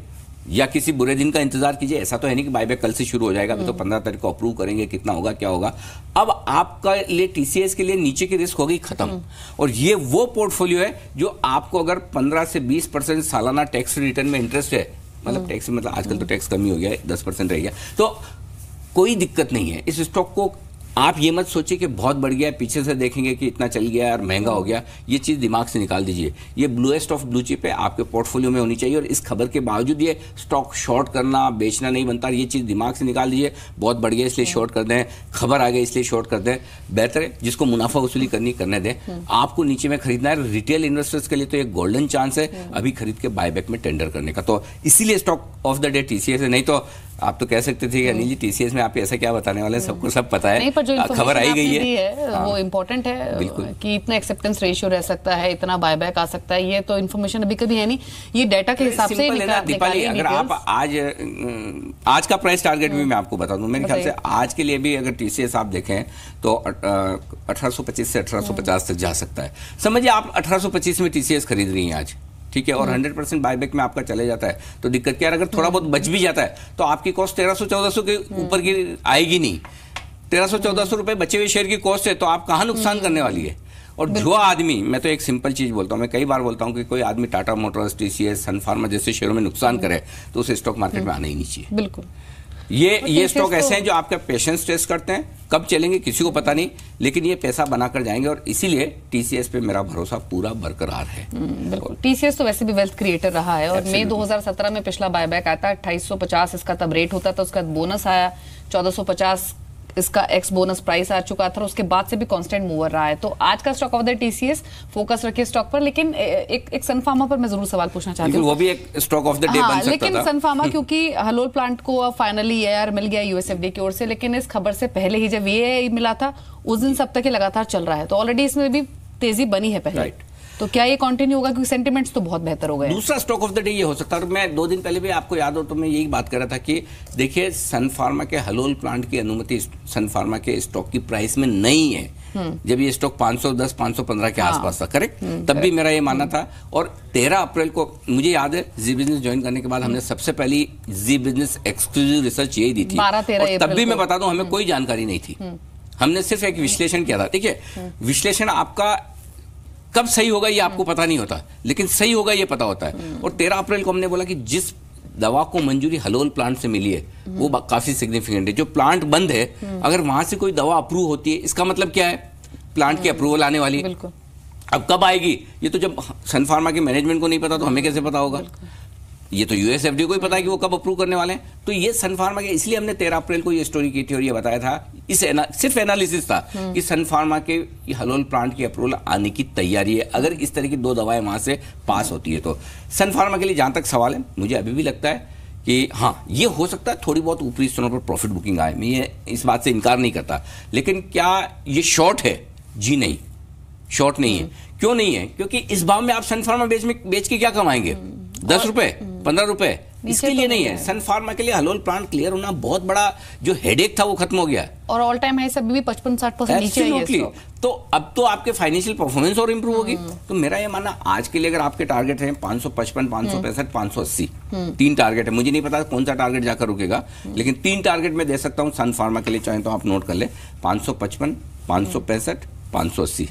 या किसी बुरे दिन का इंतजार कीजिए। ऐसा तो है नहीं कि बायबैक कल से शुरू हो जाएगा, अभी तो 15 तारीख को अप्रूव करेंगे, कितना होगा क्या होगा। अब आपका लिए टीसीएस के लिए नीचे की रिस्क हो गई खत्म। और ये वो पोर्टफोलियो है जो आपको अगर 15 से 20% सालाना टैक्स रिटर्न में इंटरेस्ट है, मतलब टैक्स मतलब आजकल तो टैक्स कम ही हो गया है, 10% रह गया, तो कोई दिक्कत नहीं है। इस स्टॉक को आप ये मत सोचिए कि बहुत बढ़ गया है, पीछे से देखेंगे कि इतना चल गया और महंगा हो गया, ये चीज़ दिमाग से निकाल दीजिए। ये ब्लूएस्ट ऑफ ब्लू चिप है, आपके पोर्टफोलियो में होनी चाहिए, और इस खबर के बावजूद ये स्टॉक शॉर्ट करना, बेचना नहीं बनता, ये चीज़ दिमाग से निकाल दीजिए। बहुत बढ़ गया इसलिए शॉर्ट कर दें, खबर आ गई इसलिए शॉर्ट कर दें, बेहतर है जिसको मुनाफा वसूली करने दें। आपको नीचे में खरीदना है, रिटेल इन्वेस्टर्स के लिए तो एक गोल्डन चांस है अभी खरीद के बायबैक में टेंडर करने का। तो इसीलिए stock of the day TCS है। नहीं तो आप तो कह सकते थे कि अनिल जी टीसीएस में आप ऐसा क्या बताने वाले हैं, सबको सब पता है। नहीं, पर जो खबर आई गई है वो इम्पोर्टेंट है कि इतना एक्सेप्टेंस रेशियो रह सकता है, इतना बायबैक आ सकता है, ये तो इन्फॉर्मेशन अभी कभी है नहीं, ये डाटा के हिसाब से दीपाली। अगर आप आज का प्राइस टारगेट भी मैं आपको बता दूं, मेरे ख्याल से आज के लिए भी अगर टीसीएस आप देखें तो 1825 से 1850 तक जा सकता है। समझिए आप 1825 में टीसीएस खरीद रही हैं आज, ठीक है, और 100% बायबैक में आपका चले जाता है तो दिक्कत क्या है, अगर थोड़ा बहुत बच भी जाता है तो आपकी कॉस्ट 1300-1400 के ऊपर की आएगी नहीं। 1300-1400 रुपए बचे हुए शेयर की कॉस्ट है, तो आप कहाँ नुकसान करने वाली है। और जो आदमी, मैं तो एक सिंपल चीज बोलता हूँ, मैं कई बार बोलता हूँ कि कोई आदमी टाटा मोटर्स, टीसीएस, सन फार्मा जैसे शेयरों में नुकसान करे तो उसे स्टॉक मार्केट में आना ही नहीं चाहिए। बिल्कुल, ये स्टॉक ऐसे हैं जो आपका पेशेंस टेस्ट करते हैं, कब चलेंगे किसी को पता नहीं, लेकिन ये पैसा बनाकर जाएंगे, और इसीलिए टीसीएस पे मेरा भरोसा पूरा बरकरार है। बिल्कुल, टीसीएस तो वैसे भी वेल्थ क्रिएटर रहा है, और मई 2017 में पिछला बायबैक आया था 2850 इसका तब रेट होता था, उसका बोनस आया 1450 इसका एक्स बोनस प्राइस आ चुका था, उसके बाद से भी कांस्टेंट मूवर रहा है। तो आज का stock of the TCS focus रखिए स्टॉक पर, लेकिन एक सन फार्मा पर मैं जरूर सवाल पूछना चाहती हूँ। वो भी एक स्टॉक ऑफ द डे बन सकता लेकिन था। सन फार्मा क्योंकि हलोल प्लांट को फाइनली एआर मिल गया यूएसएफडी की ओर से, लेकिन इस खबर से पहले ही जब ये मिला था उस दिन सब तक ही लगातार चल रहा है, तो ऑलरेडी इसमें भी तेजी बनी है पहले। तो क्या ये कंटिन्यू होगा, क्योंकि सेंटिमेंट्स तो बहुत बेहतर हो गए। दूसरा स्टॉक ऑफ द डे ये हो सकता है, और मैं 2 दिन पहले भी आपको याद हो तो मैं यही बात कर रहा था कि देखिए सन फार्मा के हलोल प्लांट की अनुमति सन फार्मा के स्टॉक की प्राइस में नहीं है। जब ये स्टॉक 510-515 के आसपास था, करेक्ट, तब भी मेरा ये मानना था। और 13 अप्रैल को मुझे याद है जी बिजनेस ज्वाइन करने के बाद हमने सबसे पहली जी बिजनेस एक्सक्लूसिव रिसर्च यही दी थी, और तब भी मैं बता दूं हमें कोई जानकारी नहीं थी, हमने सिर्फ एक विश्लेषण किया था। देखिए विश्लेषण आपका कब सही होगा ये आपको पता नहीं होता, लेकिन सही होगा ये पता होता है। और 13 अप्रैल को हमने बोला कि जिस दवा को मंजूरी हलोल प्लांट से मिली है वो काफी सिग्निफिकेंट है। जो प्लांट बंद है, अगर वहां से कोई दवा अप्रूव होती है, इसका मतलब क्या है, प्लांट की अप्रूवल आने वाली है। अब कब आएगी ये तो जब सन फार्मा के मैनेजमेंट को नहीं पता तो हमें कैसे पता होगा। ये तो यूएसएफडी को ही पता है कि वो कब अप्रूव करने वाले हैं। तो ये सन फार्मा के, इसलिए हमने 13 अप्रैल को ये स्टोरी की थी और ये बताया था, सिर्फ एनालिसिस था कि सन फार्मा के हलोल प्लांट की अप्रूवल आने की तैयारी है, अगर इस तरह की 2 दवाएं वहां से पास होती है तो। सन फार्मा के लिए जहां तक सवाल है, मुझे अभी भी लगता है कि हाँ ये हो सकता है थोड़ी बहुत ऊपरी स्तरों पर प्रॉफिट बुकिंग आए, मैं ये इस बात से इनकार नहीं करता, लेकिन क्या ये शॉर्ट है? जी नहीं, शॉर्ट नहीं है। क्यों नहीं है? क्योंकि इस भाव में आप सन फार्मा बेच के क्या कमाएंगे? 10 रुपए, 15 रुपए, इसके लिए नहीं है। सन फार्मा के लिए हलोल प्लांट क्लियर होना बहुत बड़ा जो हेडेक था वो खत्म हो गया, और ऑल टाइम हाई सब भी 55-60% नीचे है। तो अब तो आपके फाइनेंशियल परफॉर्मेंस और इंप्रूव होगी। तो मेरा ये मानना आज के लिए अगर आपके टारगेट है 555, 565, 580, 3 टारगेट है, मुझे नहीं पता कौन सा टारगेट जाकर रुकेगा, लेकिन 3 टारगेट मैं दे सकता हूं सन फार्मा के लिए, चाहे तो आप नोट कर ले, 555, 565, 580,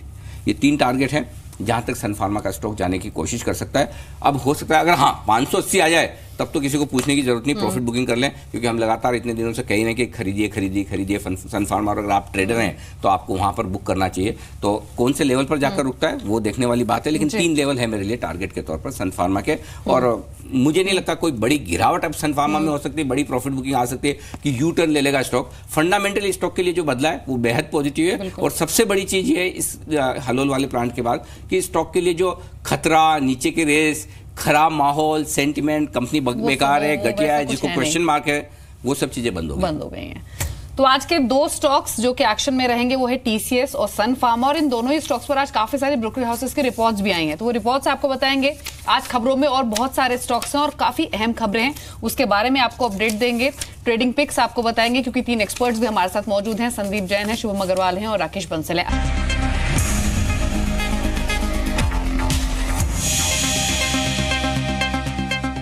ये 3 टारगेट है जहां तक सन फार्मा का स्टॉक जाने की कोशिश कर सकता है। अब हो सकता है अगर हाँ 580 आ जाए तब तो किसी को पूछने की जरूरत नहीं, प्रॉफिट बुकिंग कर लें, क्योंकि हम लगातार इतने दिनों से कही ना कि खरीदिए सन फार्मा, और अगर आप ट्रेडर हैं तो आपको वहां पर बुक करना चाहिए। तो कौन से लेवल पर जाकर रुकता है वो देखने वाली बात है, लेकिन 3 लेवल है मेरे लिए टारगेट के तौर पर सन फार्मा के, और मुझे नहीं लगता कोई बड़ी गिरावट अब सन फार्मा में हो सकती है, बड़ी प्रॉफिट बुकिंग आ सकती है कि यू टर्न ले लेगा स्टॉक। फंडामेंटल स्टॉक के लिए जो बदला है वो बेहद पॉजिटिव है, और सबसे बड़ी चीज ये है इस हलोल वाले प्लांट के बाद कि स्टॉक के लिए जो खतरा, नीचे की रेस, खराब माहौल, सेंटिमेंट, कंपनी बेकार है, घटिया है, जिसको क्वेश्चन मार्क है, वो सब चीजें बंद हो गई हैं। तो आज के 2 स्टॉक्स जो कि एक्शन में रहेंगे वो है टीसीएस और सन फार्मा, और इन दोनों ही स्टॉक्स पर आज काफी सारे ब्रोकरेज हाउसेस की रिपोर्ट्स भी आई हैं, तो वो रिपोर्ट्स आपको बताएंगे। आज खबरों में और बहुत सारे स्टॉक्स हैं और काफी अहम खबरें हैं, उसके बारे में आपको अपडेट देंगे। ट्रेडिंग पिक्स आपको बताएंगे क्योंकि 3 एक्सपर्ट्स भी हमारे साथ मौजूद हैं, संदीप जैन है, शुभम अग्रवाल हैं और राकेश बंसल है।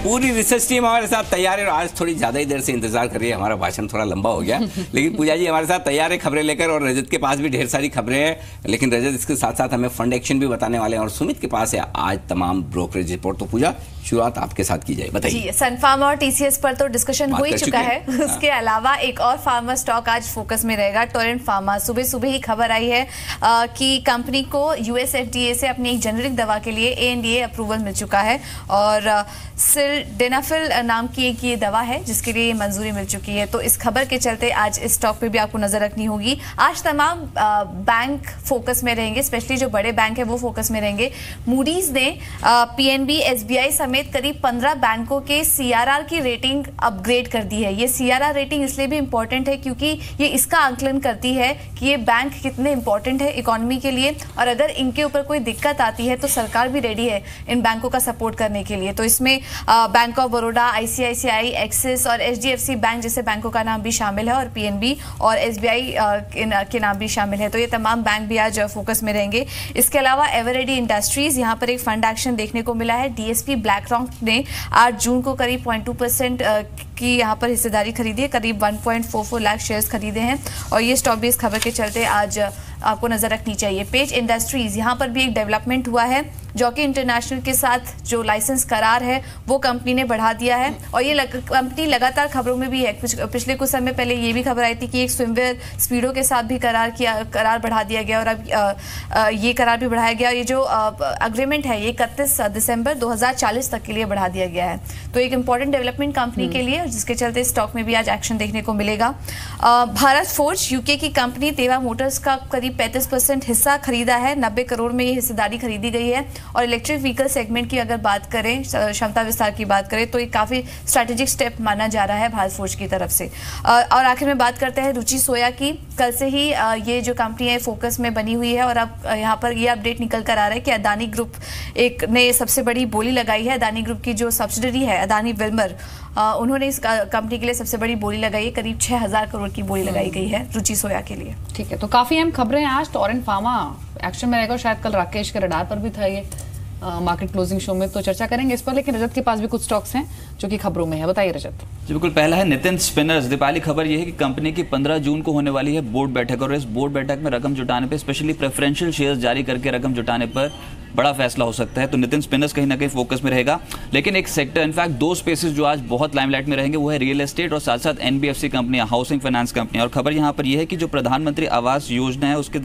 पूरी रिसर्च टीम हमारे साथ तैयार है और आज थोड़ी ज़्यादा ही देर से इंतजार कर रही है। हमारा भाषण थोड़ा लंबा हो गया, लेकिन पूजा जी हमारे साथ तैयार है खबरें लेकर, और रजत के पास भी ढेर सारी खबरें हैं। लेकिन रजत इसके साथ साथ हमें फंड एक्शन भी बताने वाले हैं, और सुमित के पास है आज तमाम ब्रोकरेज रिपोर्ट। तो पूजा, शुरुआत आपके साथ की जाए, बताइए। सन फार्मा और टीसीएस पर तो डिस्कशन हो ही चुका है। उसके अलावा एक और फार्मा स्टॉक आज फोकस में रहेगा, टोरेंट फार्मा। सुबह सुबह ही खबर आई है कि कंपनी को यूएस एफडीए से अपनी एक जेनरिक दवा के लिए एएनडीए अप्रूवल मिल चुका है, और सिल्डेनाफिल नाम की एक ये दवा है जिसके लिए मंजूरी मिल चुकी है। तो इस खबर के चलते आज इस स्टॉक पे भी आपको नजर रखनी होगी। आज तमाम बैंक फोकस में रहेंगे, स्पेशली जो बड़े बैंक है वो फोकस में रहेंगे। मूडीज ने पीएनबी, एसबीआई समेत करीब 15 बैंकों के सीआरआर की रेटिंग अपग्रेड कर दी है। ये सीआरआर रेटिंग इसलिए भी इंपॉर्टेंट है क्योंकि ये इसका आंकलन करती है कि ये बैंक कितने इंपॉर्टेंट है इकोनॉमी के लिए, और अगर इनके ऊपर कोई दिक्कत आती है तो सरकार भी रेडी है इन बैंकों का सपोर्ट करने के लिए। तो इसमें bank of Baroda, ICICI, axis और एचडीएफसी बैंक जैसे बैंकों का नाम भी शामिल है, और पीएनबी और एसबीआई के नाम भी शामिल है। तो ये तमाम बैंक भी आज फोकस में रहेंगे। इसके अलावा एवरेडी इंडस्ट्रीज, यहाँ पर एक फंड एक्शन देखने को मिला है। डीएसपी ब्लैक रॉक ने 8 जून को करीब 0.2% की यहाँ पर हिस्सेदारी खरीदी है, करीब 1.44 लाख शेयर्स खरीदे हैं, और ये स्टॉक भी इस खबर के चलते आज आपको नजर रखनी चाहिए। पेज इंडस्ट्रीज, यहाँ पर भी एक डेवलपमेंट हुआ है। जॉकी इंटरनेशनल के साथ जो लाइसेंस करार है वो कंपनी ने बढ़ा दिया है, और ये कंपनी लगातार खबरों में भी है। पिछले कुछ समय पहले ये भी खबर आई थी कि एक स्विमवेयर स्पीडो के साथ भी करार बढ़ा दिया गया, और अब ये करार भी बढ़ाया गया। ये जो अग्रीमेंट है ये 31 दिसंबर 2040 तक के लिए बढ़ा दिया गया है। तो एक इंपॉर्टेंट डेवलपमेंट कंपनी के लिए, जिसके चलते स्टॉक में भी आज एक्शन देखने को मिलेगा। भारत फोर्ज, यूके की कंपनी तेवा मोटर्स का करीब 35% हिस्सा खरीदा है। 90 करोड़ में ये हिस्सेदारी खरीदी गई है, और इलेक्ट्रिक व्हीकल सेगमेंट की अगर बात करें, क्षमता विस्तार की बात करें, तो ये काफी स्ट्रैटेजिक स्टेप माना जा रहा है भारत फोर्ज की तरफ से। और आखिर में बात करते हैं रुचि सोया की। कल से ही ये जो कंपनी है फोकस में बनी हुई है, और अब यहाँ पर ये अपडेट निकल कर आ रहा है कि अदानी ग्रुप एक ने सबसे बड़ी बोली लगाई है। अदानी ग्रुप की जो सब्सिडरी है अदानी विल्मर, उन्होंने इस कंपनी के लिए सबसे बड़ी बोली लगाई है। करीब 6000 करोड़ की बोली लगाई गई है रुचि सोया के लिए। ठीक है, तो काफी अहम खबरें हैं आज। टोरेंट फार्मा एक्शन में रहेगा, शायद कल राकेश के रडार पर भी था ये मार्केट क्लोजिंग शो में, तो चर्चा करेंगे इस पर। लेकिन रजत के पास भी कुछ स्टॉक्स हैं जो कि खबरों में है, बताइए रजत। जी बिल्कुल, पहला है नितिन स्पिनर्स। दीपाली खबर यह है कि कंपनी की 15 जून को होने वाली है बोर्ड बैठक, और इस बोर्ड बैठक में रकम जुटाने पर, स्पेशली प्रेफरेंशियल शेयर्स जारी करके रकम जुटाने पर बड़ा फैसला हो सकता है। तो नितिन स्पिनर्स कहीं ना कहीं फोकस में रहेगा। लेकिन एक सेक्टर, इनफैक्ट 2 स्पेसेस जो आज बहुत लाइमलाइट में रहेंगे वो है रियल एस्टेट और साथ साथ एनबीएफसी कंपनियां, हाउसिंग फाइनेंस कंपनियां। और खबर यहाँ पर यह है कि जो प्रधानमंत्री आवास योजना है उसके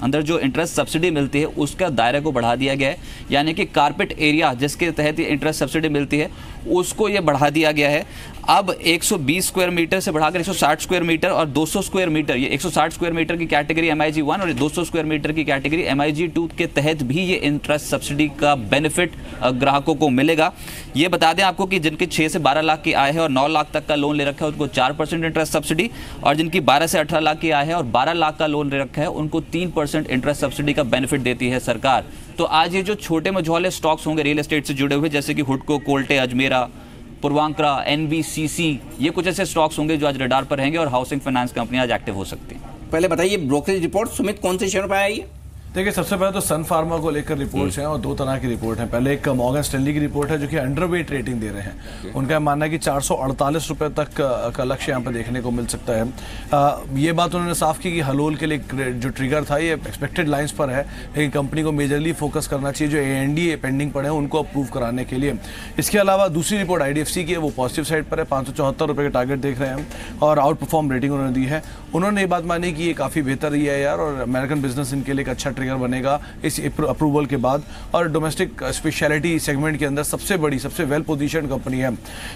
अंदर जो इंटरेस्ट सब्सिडी मिलती है उसका दायरा को बढ़ा दिया गया है, यानी कि कारपेट एरिया जिसके तहत ये इंटरेस्ट सब्सिडी मिलती है उसको ये बढ़ा दिया गया है। अब 120 स्क्वायर मीटर से बढ़ाकर 160 स्क्वायर मीटर और 200 स्क्वायर मीटर, ये 160 स्क्वायर मीटर की कैटेगरी MIG 1 और 200 स्क्वायर मीटर की कैटेगरी MIG 2 के तहत भी ये इंटरेस्ट सब्सिडी का बेनिफिट ग्राहकों को मिलेगा। ये बता दें आपको कि जिनके 6 से 12 लाख की आय है और 9 लाख तक का लोन ले रखा है उनको 4% इंटरेस्ट सब्सिडी, और जिनकी 12 से 18 लाख की आय है और 12 लाख का लोन ले रखा है उनको 3% इंटरेस्ट सब्सिडी का बेनिफिट देती है सरकार। तो आज ये जो छोटे मझौले स्टॉक्स होंगे रियल एस्टेट से जुड़े हुए, जैसे कि हुडको, कोल्टे, अजमेरा, पूर्वांकरा, NBCC, ये कुछ ऐसे स्टॉक्स होंगे जो आज रडार पर रहेंगे, और हाउसिंग फाइनेंस कंपनी आज एक्टिव हो सकती है। पहले बताइए ब्रोकरेज रिपोर्ट, सुमित कौन से शेयर पर आई है? देखिए, सबसे पहले तो सन फार्मा को लेकर रिपोर्ट्स हैं, और 2 तरह की रिपोर्ट हैं। पहले एक मॉर्गन स्टैनली की रिपोर्ट है जो कि अंडरवेट रेटिंग दे रहे हैं। उनका मानना है कि 448 रुपए तक का लक्ष्य यहाँ पर देखने को मिल सकता है। ये बात उन्होंने साफ की कि हलोल के लिए जो ट्रिगर था ये एक्सपेक्टेड लाइंस पर है, लेकिन कंपनी को मेजरली फोकस करना चाहिए जो ANDA पेंडिंग पड़े हैं उनको अप्रूव कराने के लिए। इसके अलावा दूसरी रिपोर्ट IDFC की है, वो पॉजिटिव साइड पर है, 574 रुपये के टारगेट देख रहे हैं, और आउट परफॉर्म रेटिंग उन्होंने दी है। उन्होंने ये बात मानी कि ये काफ़ी बेहतर रही है यार, और अमेरिकन बिजनेस इनके लिए एक अच्छा ट्रिगर बनेगा इस अप्रूवल के बाद, और डोमेस्टिक स्पेशलिटी सेगमेंट के अंदर सबसे बड़ी, सबसे वेल पोजीशन कंपनी है।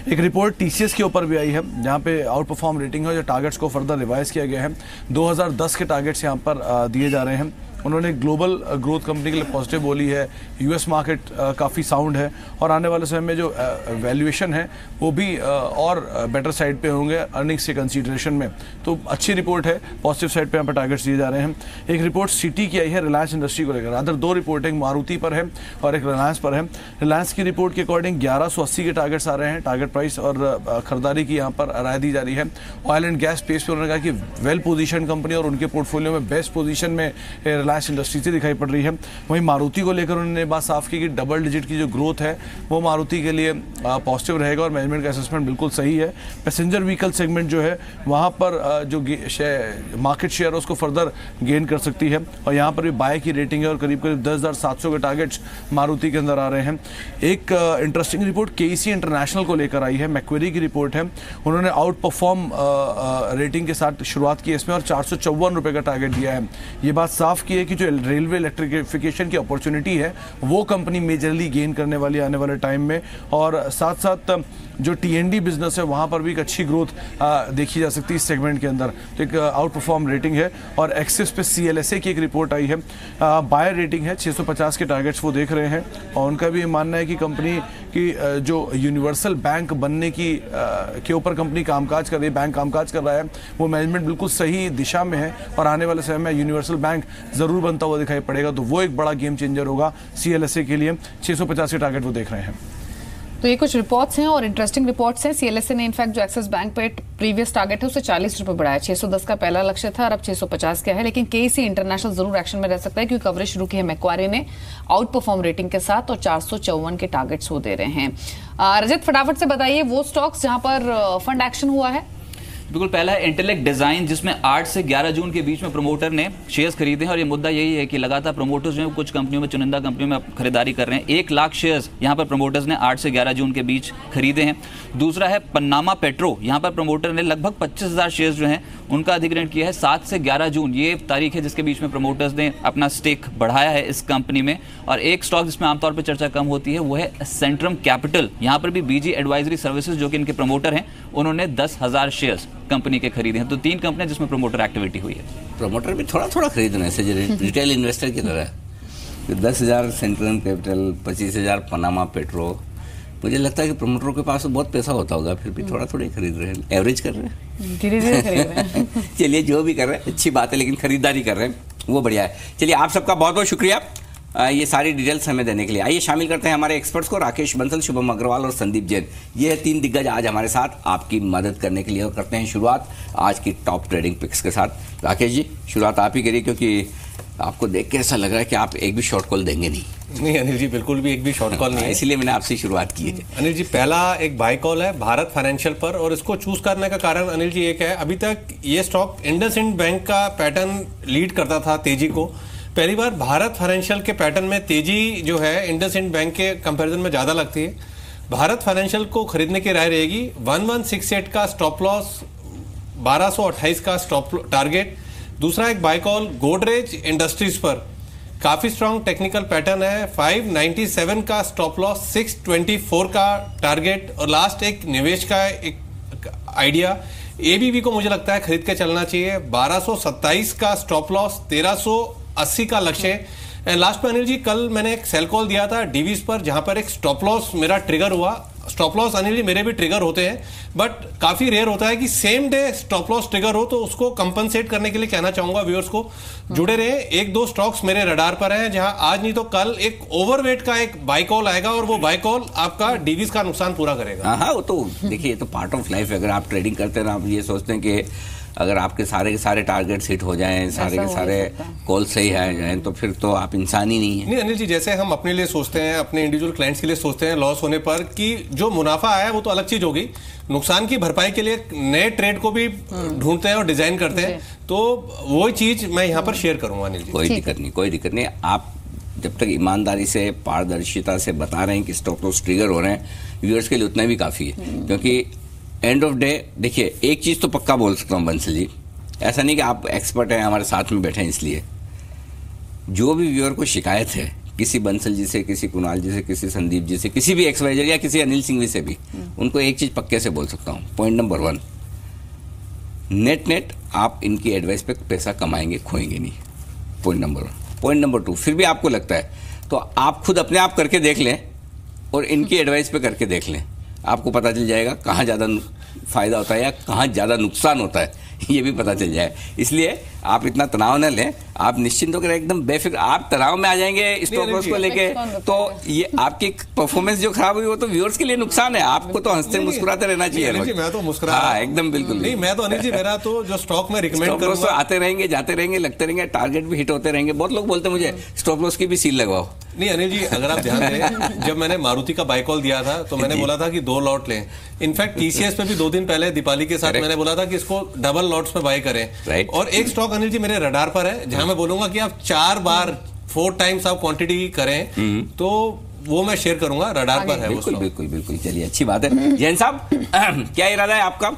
एक रिपोर्ट TCS के ऊपर भी आई है जहां पे आउट परफॉर्म रेटिंग है, जो टारगेट्स को फर्दर रिवाइज किया गया है। 2010 के टारगेट्स यहां पर दिए जा रहे हैं। उन्होंने ग्लोबल ग्रोथ कंपनी के लिए पॉजिटिव बोली है। यूएस मार्केट काफ़ी साउंड है और आने वाले समय में जो वैल्यूएशन है वो भी और बेटर साइड पे होंगे अर्निंग्स के कंसीडरेशन में। तो अच्छी रिपोर्ट है, पॉजिटिव साइड पे यहाँ पर टारगेट्स दिए जा रहे हैं। एक रिपोर्ट सिटी की आई है रिलायंस इंडस्ट्री को लेकर, अदर दो रिपोर्टिंग मारुति पर है और एक रिलायंस पर है। रिलायंस की रिपोर्ट के अकॉर्डिंग 1180 के टारगेट्स आ रहे हैं, टारगेट प्राइस, और खरीदारी की यहाँ पर राय दी जा रही है। ऑयल एंड गैस स्पेस पर उन्होंने कहा कि वेल पोजीशन कंपनी और उनके पोर्टफोलियो में बेस्ट पोजीशन में रिलायंस रिलायंस इंडस्ट्री से दिखाई पड़ रही है। वहीं मारुति को लेकर उन्होंने बात साफ की कि डबल डिजिट की जो ग्रोथ है वो मारुति के लिए पॉजिटिव रहेगा और मैनेजमेंट का असेसमेंट बिल्कुल सही है। पैसेंजर व्हीकल सेगमेंट जो है वहाँ पर जो मार्केट शेयर है उसको फर्दर गेन कर सकती है और यहाँ पर भी बाय की रेटिंग है और करीब करीब 10,700 के टारगेट्स मारुति के अंदर आ रहे हैं। एक इंटरेस्टिंग रिपोर्ट केईसी इंटरनेशनल को लेकर आई है, मैक्वेरी की रिपोर्ट है। उन्होंने आउट परफॉर्म रेटिंग के साथ शुरुआत की इसमें और 454 रुपये का टारगेट दिया है। ये बात साफ की है कि जो रेलवे इलेक्ट्रिफिकेशन की अपॉर्चुनिटी है वो कंपनी मेजरली गेन करने वाली आने वाले टाइम में, और साथ साथ जो टी&डी बिजनेस है वहाँ पर भी एक अच्छी ग्रोथ देखी जा सकती है इस सेगमेंट के अंदर। तो एक आउट परफॉर्म रेटिंग है। और एक्सिस पे CLSA की एक रिपोर्ट आई है, बायर रेटिंग है, 650 के टारगेट्स वो देख रहे हैं और उनका भी मानना है कि कंपनी की जो यूनिवर्सल बैंक बनने की के ऊपर कंपनी कामकाज कर रही है, बैंक कामकाज कर रहा है, वो मैनेजमेंट बिल्कुल सही दिशा में है और आने वाले समय में यूनिवर्सल बैंक ज़रूर बनता हुआ दिखाई पड़ेगा। तो वो एक बड़ा गेम चेंजर होगा CLSA के लिए। 650 के टारगेट वो देख रहे हैं। तो ये कुछ रिपोर्ट्स हैं और इंटरेस्टिंग रिपोर्ट्स हैं। CLSA ने इनफैक्ट जो एक्सिस बैंक पे प्रीवियस टारगेट है उसे 40 रुपये बढ़ाया। 610 का पहला लक्ष्य था और अब 650 का है, लेकिन केसी इंटरनेशनल जरूर एक्शन में रह सकता है क्योंकि कवरेज शुरू की है मैक्वारी ने आउट परफॉर्म रेटिंग के साथ और 454 के टारगेट्स वो दे रहे हैं। रजत, फटाफट से बताइए वो स्टॉक्स जहां पर फंड एक्शन हुआ है। बिल्कुल, पहला है इंटेलेक्ट डिजाइन जिसमें 8 से 11 जून के बीच में प्रमोटर ने शेयर्स खरीदे हैं और ये मुद्दा यही है कि लगातार प्रमोटर्स जो हैं कुछ कंपनियों में, चुनिंदा कंपनियों में खरीदारी कर रहे हैं। 1 लाख शेयर्स यहाँ पर प्रमोटर्स ने 8 से 11 जून के बीच खरीदे हैं। दूसरा है पन्नामा पेट्रो, यहाँ पर प्रमोटर ने लगभग 25,000 शेयर्स जो हैं उनका अधिग्रहण किया है। 7 से 11 जून ये तारीख है जिसके बीच में प्रमोटर्स ने अपना स्टेक बढ़ाया है इस कंपनी में। और एक स्टॉक जिसमें आमतौर पर चर्चा कम होती है वो है सेंट्रम कैपिटल। यहाँ पर भी BG एडवाइजरी सर्विसेज जो कि इनके प्रमोटर हैं उन्होंने 10,000 शेयर्स कंपनी के खरीदे हैं। तो 3 कंपनियां जिसमें प्रमोटर एक्टिविटी हुई है। प्रमोटर भी थोड़ा थोड़ा खरीदना है रिटेल इन्वेस्टर की तरह। 10,000 सेंट्रल कैपिटल, 25,000 पनामा पेट्रो। मुझे लगता है कि प्रमोटरों के पास तो बहुत पैसा होता होगा, फिर भी थोड़ा थोड़ा खरीद रहे हैं, एवरेज कर रहे हैं, धीरे-धीरे खरीद रहे हैं। चलिए, जो भी कर रहे हैं अच्छी बात है, लेकिन खरीदारी कर रहे हैं वो बढ़िया है। चलिए, आप सबका बहुत बहुत शुक्रिया ये सारी डिटेल्स हमें देने के लिए। आइए शामिल करते हैं हमारे एक्सपर्ट्स को, राकेश बंसल, शुभम अग्रवाल और संदीप जैन। ये है 3 दिग्गज आज हमारे साथ आपकी मदद करने के लिए। और करते हैं शुरुआत आज की टॉप ट्रेडिंग पिक्स के साथ। राकेश जी, शुरुआत आप ही करिए क्योंकि आपको देख के ऐसा लग रहा है कि आप एक भी शॉर्ट कॉल देंगे नहीं। नहीं अनिल जी, बिल्कुल भी एक भी शॉर्ट कॉल नहीं है, इसलिए मैंने आपसे शुरुआत की है। अनिल जी, पहला एक बाय कॉल है भारत फाइनेंशियल पर और इसको चूज करने का कारण अनिल जी एक है, अभी तक ये स्टॉक इंडसइंड बैंक का पैटर्न लीड करता था तेजी को। पहली बार भारत फाइनेंशियल के पैटर्न में तेजी जो है इंडसइंड बैंक के कंपैरिजन में ज्यादा लगती है। भारत फाइनेंशियल को खरीदने की राय रहेगी। 1168 का स्टॉप लॉस, 1228 का स्टॉप टारगेट। दूसरा एक बाय कॉल गोदरेज इंडस्ट्रीज पर, काफी स्ट्रॉन्ग टेक्निकल पैटर्न है। 597 का स्टॉप लॉस, 624 का टारगेट। और लास्ट एक निवेश का एक आइडिया, ABB को मुझे लगता है खरीद के चलना चाहिए। 1227 का स्टॉप लॉस, 1380 का लक्ष्य। लास्ट में अनिल जी, कल मैंने एक सेल कॉल दिया था डीवीज पर जहां पर एक स्टॉप लॉस मेरा ट्रिगर हुआ। स्टॉप लॉस अनिल जी मेरे भी ट्रिगर होते हैं, बट काफी रेयर होता है कि same day stop loss trigger हो, तो उसको कंपनसेट करने के लिए कहना चाहूंगा व्यूअर्स को जुड़े रहे। 1-2 स्टॉक्स मेरे रडार पर हैं जहां आज नहीं तो कल एक ओवरवेट का एक बाय कॉल आएगा और वो बाय कॉल आपका डीवीज का नुकसान पूरा करेगा। हाँ, वो तो देखिए, ये तो पार्ट ऑफ लाइफ है। अगर आप ट्रेडिंग करते हैं ना, आप ये सोचते हैं कि अगर आपके सारे के सारे टारगेट्स हिट हो जाएं, सारे के सारे कॉल सही आ जाएं, तो फिर तो आप इंसान ही नहीं है। नहीं अनिल जी, जैसे हम अपने लिए सोचते हैं, अपने इंडिविजुअल क्लाइंट्स के लिए सोचते हैं लॉस होने पर कि जो मुनाफा आया वो तो अलग चीज होगी, नुकसान की भरपाई के लिए नए ट्रेड को भी ढूंढते हैं और डिजाइन करते हैं। तो वही चीज मैं यहाँ पर शेयर करूंगा अनिल जी। कोई दिक्कत नहीं। आप जब तक ईमानदारी से, पारदर्शिता से बता रहे हैं कि स्टॉक लॉस ट्रिगर हो रहे हैं, व्यूअर्स के लिए उतना भी काफी है। क्योंकि एंड ऑफ डे देखिए, एक चीज तो पक्का बोल सकता हूँ बंसल जी, ऐसा नहीं कि आप एक्सपर्ट हैं, हमारे साथ में बैठे हैं, इसलिए जो भी व्यूअर को शिकायत है किसी बंसल जी से, किसी कुणाल जी से, किसी संदीप जी से, किसी भी एक्सवाइजर या किसी अनिल सिंघवी से भी, उनको एक चीज पक्के से बोल सकता हूँ। पॉइंट नंबर 1, नेट आप इनकी एडवाइस पे पैसा कमाएंगे, खोएंगे नहीं। Point number 1। पॉइंट नंबर 2, फिर भी आपको लगता है तो आप खुद अपने आप करके देख लें और इनकी एडवाइस पे करके देख लें, आपको पता चल जाएगा कहाँ ज़्यादा फायदा होता है या कहाँ ज़्यादा नुकसान होता है, ये भी पता चल जाए। इसलिए आप इतना तनाव न लें, आप निश्चिंत होकर एकदम बेफिक्र, आप तनाव में आ जाएंगे स्टॉप लॉस को लेके तो ये आपकी परफॉर्मेंस जो खराब हुई वो तो व्यूअर्स के लिए नुकसान है, आपको तो हंसते मुस्कुराते रहना चाहिए। मैं तो मुस्कुरा, हाँ एकदम बिल्कुल नहीं, मैं तो अनिल जी मेरा तो जो स्टॉक में रिकमेंड करूंगा, आते रहेंगे जाते रहेंगे लगते रहेंगे, टारगेट भी हिट होते रहेंगे। बहुत लोग बोलते हैं मुझे स्टॉप लॉस की भी सील लगवाओ। नहीं अनिल जी, अगर आप ध्यान दें, जब मैंने मारुति का बाय कॉल दिया था तो मैंने बोला था कि 2 लॉट लें। इनफैक्ट टीसीएस पे भी 2 दिन पहले दीपाली के साथ मैंने बोला था कि इसको डबल लॉट्स में बाय करें। और एक स्टॉक अनिल जी मेरे रडार पर है जहां मैं बोलूंगा कि आप 4 टाइम्स आप क्वांटिटी करें तो वो मैं शेयर करूंगा, रडार पर है। बिल्कुल बिल्कुल बिल्कुल, चलिए अच्छी बात है। जैन साहब क्या इरादा है आपका?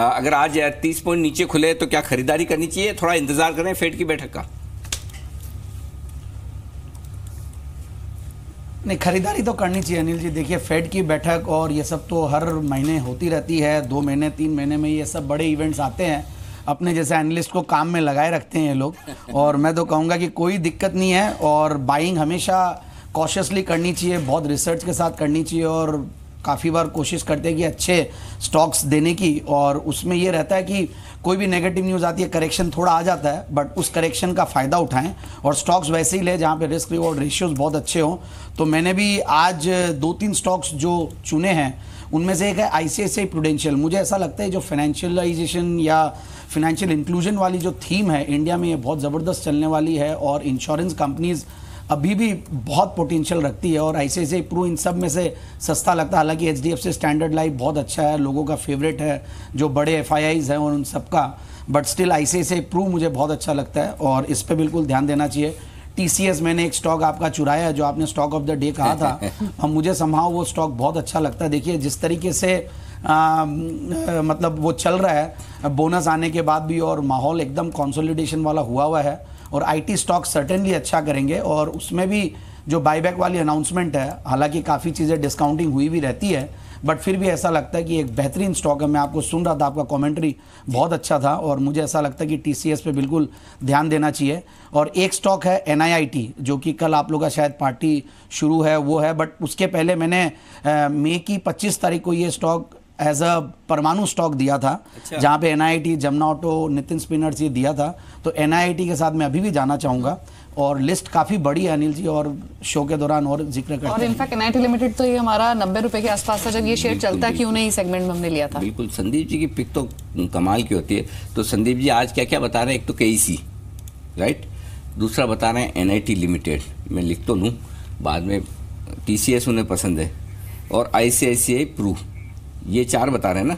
अगर आज 30 पॉइंट नीचे खुले तो क्या खरीदारी करनी चाहिए, थोड़ा इंतजार करें फेड की बैठक का? नहीं, खरीदारी तो करनी चाहिए अनिल जी। देखिए फेड की बैठक और ये सब तो हर महीने होती रहती है, 2 महीने 3 महीने में ये सब बड़े इवेंट्स आते हैं। अपने जैसे एनालिस्ट को काम में लगाए रखते हैं ये लोग, और मैं तो कहूँगा कि कोई दिक्कत नहीं है, और बाइंग हमेशा कॉशियसली करनी चाहिए, बहुत रिसर्च के साथ करनी चाहिए, और काफ़ी बार कोशिश करते हैं कि अच्छे स्टॉक्स देने की, और उसमें ये रहता है कि कोई भी नेगेटिव न्यूज़ आती है, करेक्शन थोड़ा आ जाता है, बट उस करेक्शन का फ़ायदा उठाएं और स्टॉक्स वैसे ही ले जहाँ पे रिस्क रिवॉर्ड रेशियोज बहुत अच्छे हों। तो मैंने भी आज 2-3 स्टॉक्स जो चुने हैं उनमें से एक है आईसीआईसीआई प्रूडेंशियल। मुझे ऐसा लगता है जो फाइनेंशियलाइजेशन या फिनेंशियल इंक्लूजन वाली जो थीम है इंडिया में, ये बहुत ज़बरदस्त चलने वाली है, और इंश्योरेंस कंपनीज़ अभी भी बहुत पोटेंशियल रखती है, और आईसीआईसीआई प्रू इन सब में से सस्ता लगता है। हालांकि एचडीएफसी स्टैंडर्ड लाइफ बहुत अच्छा है, लोगों का फेवरेट है, जो बड़े एफआईआईज हैं और उन सब का, बट स्टिल आईसीआईसीआई प्रू मुझे बहुत अच्छा लगता है और इस पर बिल्कुल ध्यान देना चाहिए। टीसीएस मैंने एक स्टॉक आपका चुराया है, जो आपने स्टॉक ऑफ द डे कहा था, और मुझे संभाव वो स्टॉक बहुत अच्छा लगता है। देखिए जिस तरीके से मतलब वो चल रहा है बोनस आने के बाद भी, और माहौल एकदम कंसोलिडेशन वाला हुआ है, और आईटी स्टॉक सर्टेनली अच्छा करेंगे, और उसमें भी जो बाईबैक वाली अनाउंसमेंट है, हालांकि काफ़ी चीज़ें डिस्काउंटिंग हुई भी रहती है, बट फिर भी ऐसा लगता है कि एक बेहतरीन स्टॉक है। मैं आपको सुन रहा था, आपका कमेंट्री बहुत अच्छा था, और मुझे ऐसा लगता है कि टीसीएस पे बिल्कुल ध्यान देना चाहिए। और एक स्टॉक है NIIT, जो कि कल आप लोग का शायद पार्टी शुरू है वो है, बट उसके पहले मैंने मई की 25 तारीख को ये स्टॉक एज अ परमाणु स्टॉक दिया था। अच्छा। जहाँ पे NIIT, Jamuna auto, Nitin spinners ये दिया था, तो NIIT के साथ मैं अभी भी जाना चाहूँगा, और लिस्ट काफ़ी बड़ी है अनिल जी, और शो के दौरान और जिक्र करते हैं। और इनफैक्ट NIIT लिमिटेड तो ये हमारा 90 रुपए के आसपास था जब ये शेयर चलता है, क्यों नहीं सेगमेंट में हमने लिया था। बिल्कुल, संदीप जी की पिक तो कमाल की होती है। तो संदीप जी आज क्या क्या बता रहे हैं? एक तो KEC, राइट, दूसरा बता रहे हैं NIIT लिमिटेड, मैं लिख तो लूँ बाद में, TCS उन्हें पसंद है, और ICICI प्रू, ये 4 बता रहे हैं ना?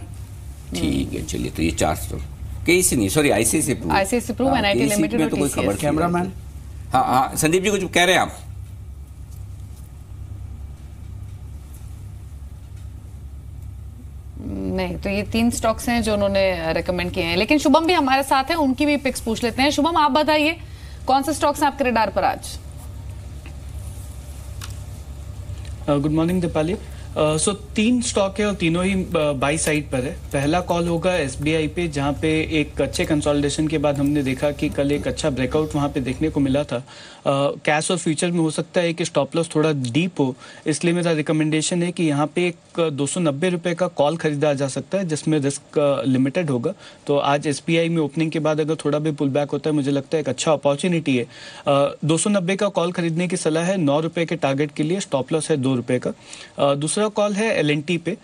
ठीक है, चलिए, तो ये 4 स्टॉक, KEC नहीं, sorry, ICICI Pru, NIIT limited, तो कोई खबर, कैमरामैन। हाँ, संदीप जी कुछ कह रहे हैं आप? नहीं, तो ये 3 स्टॉक्स हैं जो उन्होंने रेकमेंड किए हैं, लेकिन शुभम भी हमारे साथ हैं, उनकी भी पिक्स पूछ लेते हैं। शुभम, आप बताइए कौन से स्टॉक्स हैं आपके रडार पर आज? Good morning Deepali. So 3 stock है और तीनों ही बाई साइड पर है। पहला कॉल होगा SBI पे, जहाँ पे एक अच्छे कंसोलिडेशन के बाद हमने देखा कि कल एक अच्छा ब्रेकआउट वहाँ पे देखने को मिला था। कैश और फ्यूचर में हो सकता है कि स्टॉप लॉस थोड़ा डीप हो, इसलिए मेरा रिकमेंडेशन है कि यहाँ पे एक 290 रुपये का कॉल खरीदा जा सकता है, जिसमें रिस्क लिमिटेड होगा। तो आज SBI में ओपनिंग के बाद अगर थोड़ा भी पुल बैक होता है, मुझे लगता है एक अच्छा अपॉर्चुनिटी है। 290 का कॉल खरीदने की सलाह है, 9 रुपये के टारगेट के लिए, स्टॉप लॉस है 2 रुपये का। दूसरा कॉल है L&T पे।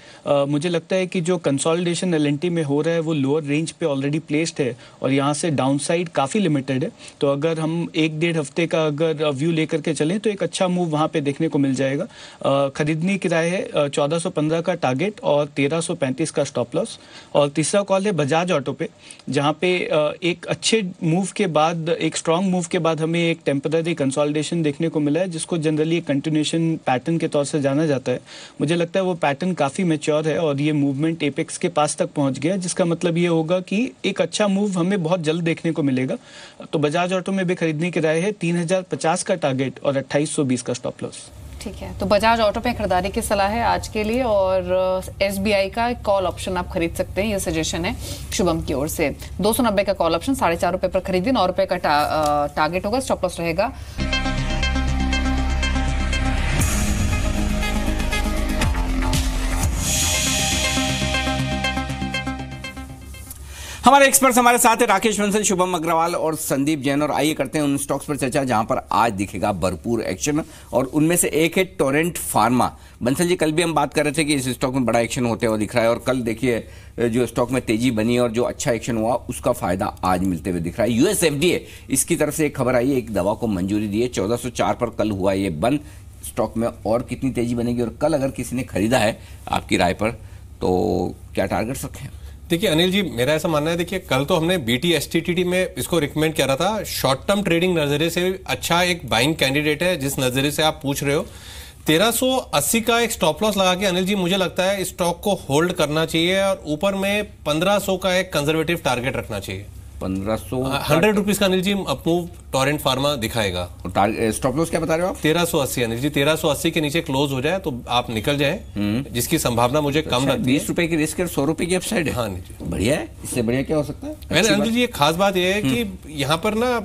मुझे लगता है कि जो कंसोलिडेशन L&T में हो रहा है वो लोअर रेंज पे ऑलरेडी प्लेस्ड है, और यहाँ से डाउनसाइड काफ़ी लिमिटेड है। तो अगर हम 1-1.5 हफ्ते का अगर व्यू लेकर के चलें तो एक अच्छा मूव वहाँ पे देखने को मिल जाएगा। खरीदने की राय है 1415 का टारगेट और 1335 का स्टॉप लॉस। और तीसरा कॉल है बजाज ऑटो पे, जहाँ पे एक अच्छे मूव के बाद, एक स्ट्रॉन्ग मूव के बाद हमें एक टेम्पररी कंसोलिडेशन देखने को मिला है, जिसको जनरली कंटिन्यूएशन पैटर्न के तौर से जाना जाता है। मुझे लगता है वो पैटर्न काफ़ी मैच्योर है और ये मूवमेंट एपेक्स के पास तक पहुंच गया, जिसका मतलब ये होगा कि एक अच्छा मूव हमें बहुत जल्द देखने को मिलेगा। तो बजाज ऑटो में भी खरीदने की राय है, 3050 का टारगेट और 2820 का स्टॉप लॉस। ठीक है, तो बजाज ऑटो पे खरीदारी की सलाह है आज के लिए, और SBI का कॉल ऑप्शन आप खरीद सकते हैं, ये सजेशन है शुभम की ओर से। 290 का कॉल ऑप्शन 4.5 रुपये पर खरीदिए, 9 रुपये का टारगेट होगा, स्टॉप लॉस रहेगा। हमारे एक्सपर्ट्स हमारे साथ हैं, राकेश बंसल, शुभम अग्रवाल और संदीप जैन। और आइए करते हैं उन स्टॉक्स पर चर्चा जहां पर आज दिखेगा भरपूर एक्शन, और उनमें से एक है टोरेंट फार्मा। बंसल जी, कल भी हम बात कर रहे थे कि इस स्टॉक में बड़ा एक्शन होते हुए दिख रहा है, और कल देखिए जो स्टॉक में तेजी बनी और जो अच्छा एक्शन हुआ उसका फायदा आज मिलते हुए दिख रहा है। यूएस एफडीए इसकी तरफ से एक खबर आई है, एक दवा को मंजूरी दी है। 1404 पर कल हुआ ये बंद। स्टॉक में और कितनी तेजी बनेगी, और कल अगर किसी ने खरीदा है आपकी राय पर तो क्या टारगेट्स रखें? देखिए अनिल जी, मेरा ऐसा मानना है, देखिए कल तो हमने BTSTTT में इसको रिकमेंड किया था। शॉर्ट टर्म ट्रेडिंग नजरिए से अच्छा एक बाइंग कैंडिडेट है। जिस नजरिए से आप पूछ रहे हो, 1380 का एक स्टॉप लॉस लगा के अनिल जी मुझे लगता है इस स्टॉक को होल्ड करना चाहिए, और ऊपर में 1500 का एक कंजर्वेटिव टारगेट रखना चाहिए। 1500 100 रुपीज का Anil ji up move Torrent pharma दिखाएगा। स्टॉप लॉस क्या बता रहे हो आप? 1380 अनिल जी, 1380 के नीचे क्लोज हो जाए तो आप निकल जाए, जिसकी संभावना मुझे कम लगती है। 20 रुपए की रिस्क है, 100 रुपए की अपसाइड है। हाँ जी, बढ़िया है। इससे बढ़िया क्या हो सकता है? अनिल जी, एक खास बात यह है कि यहाँ पर ना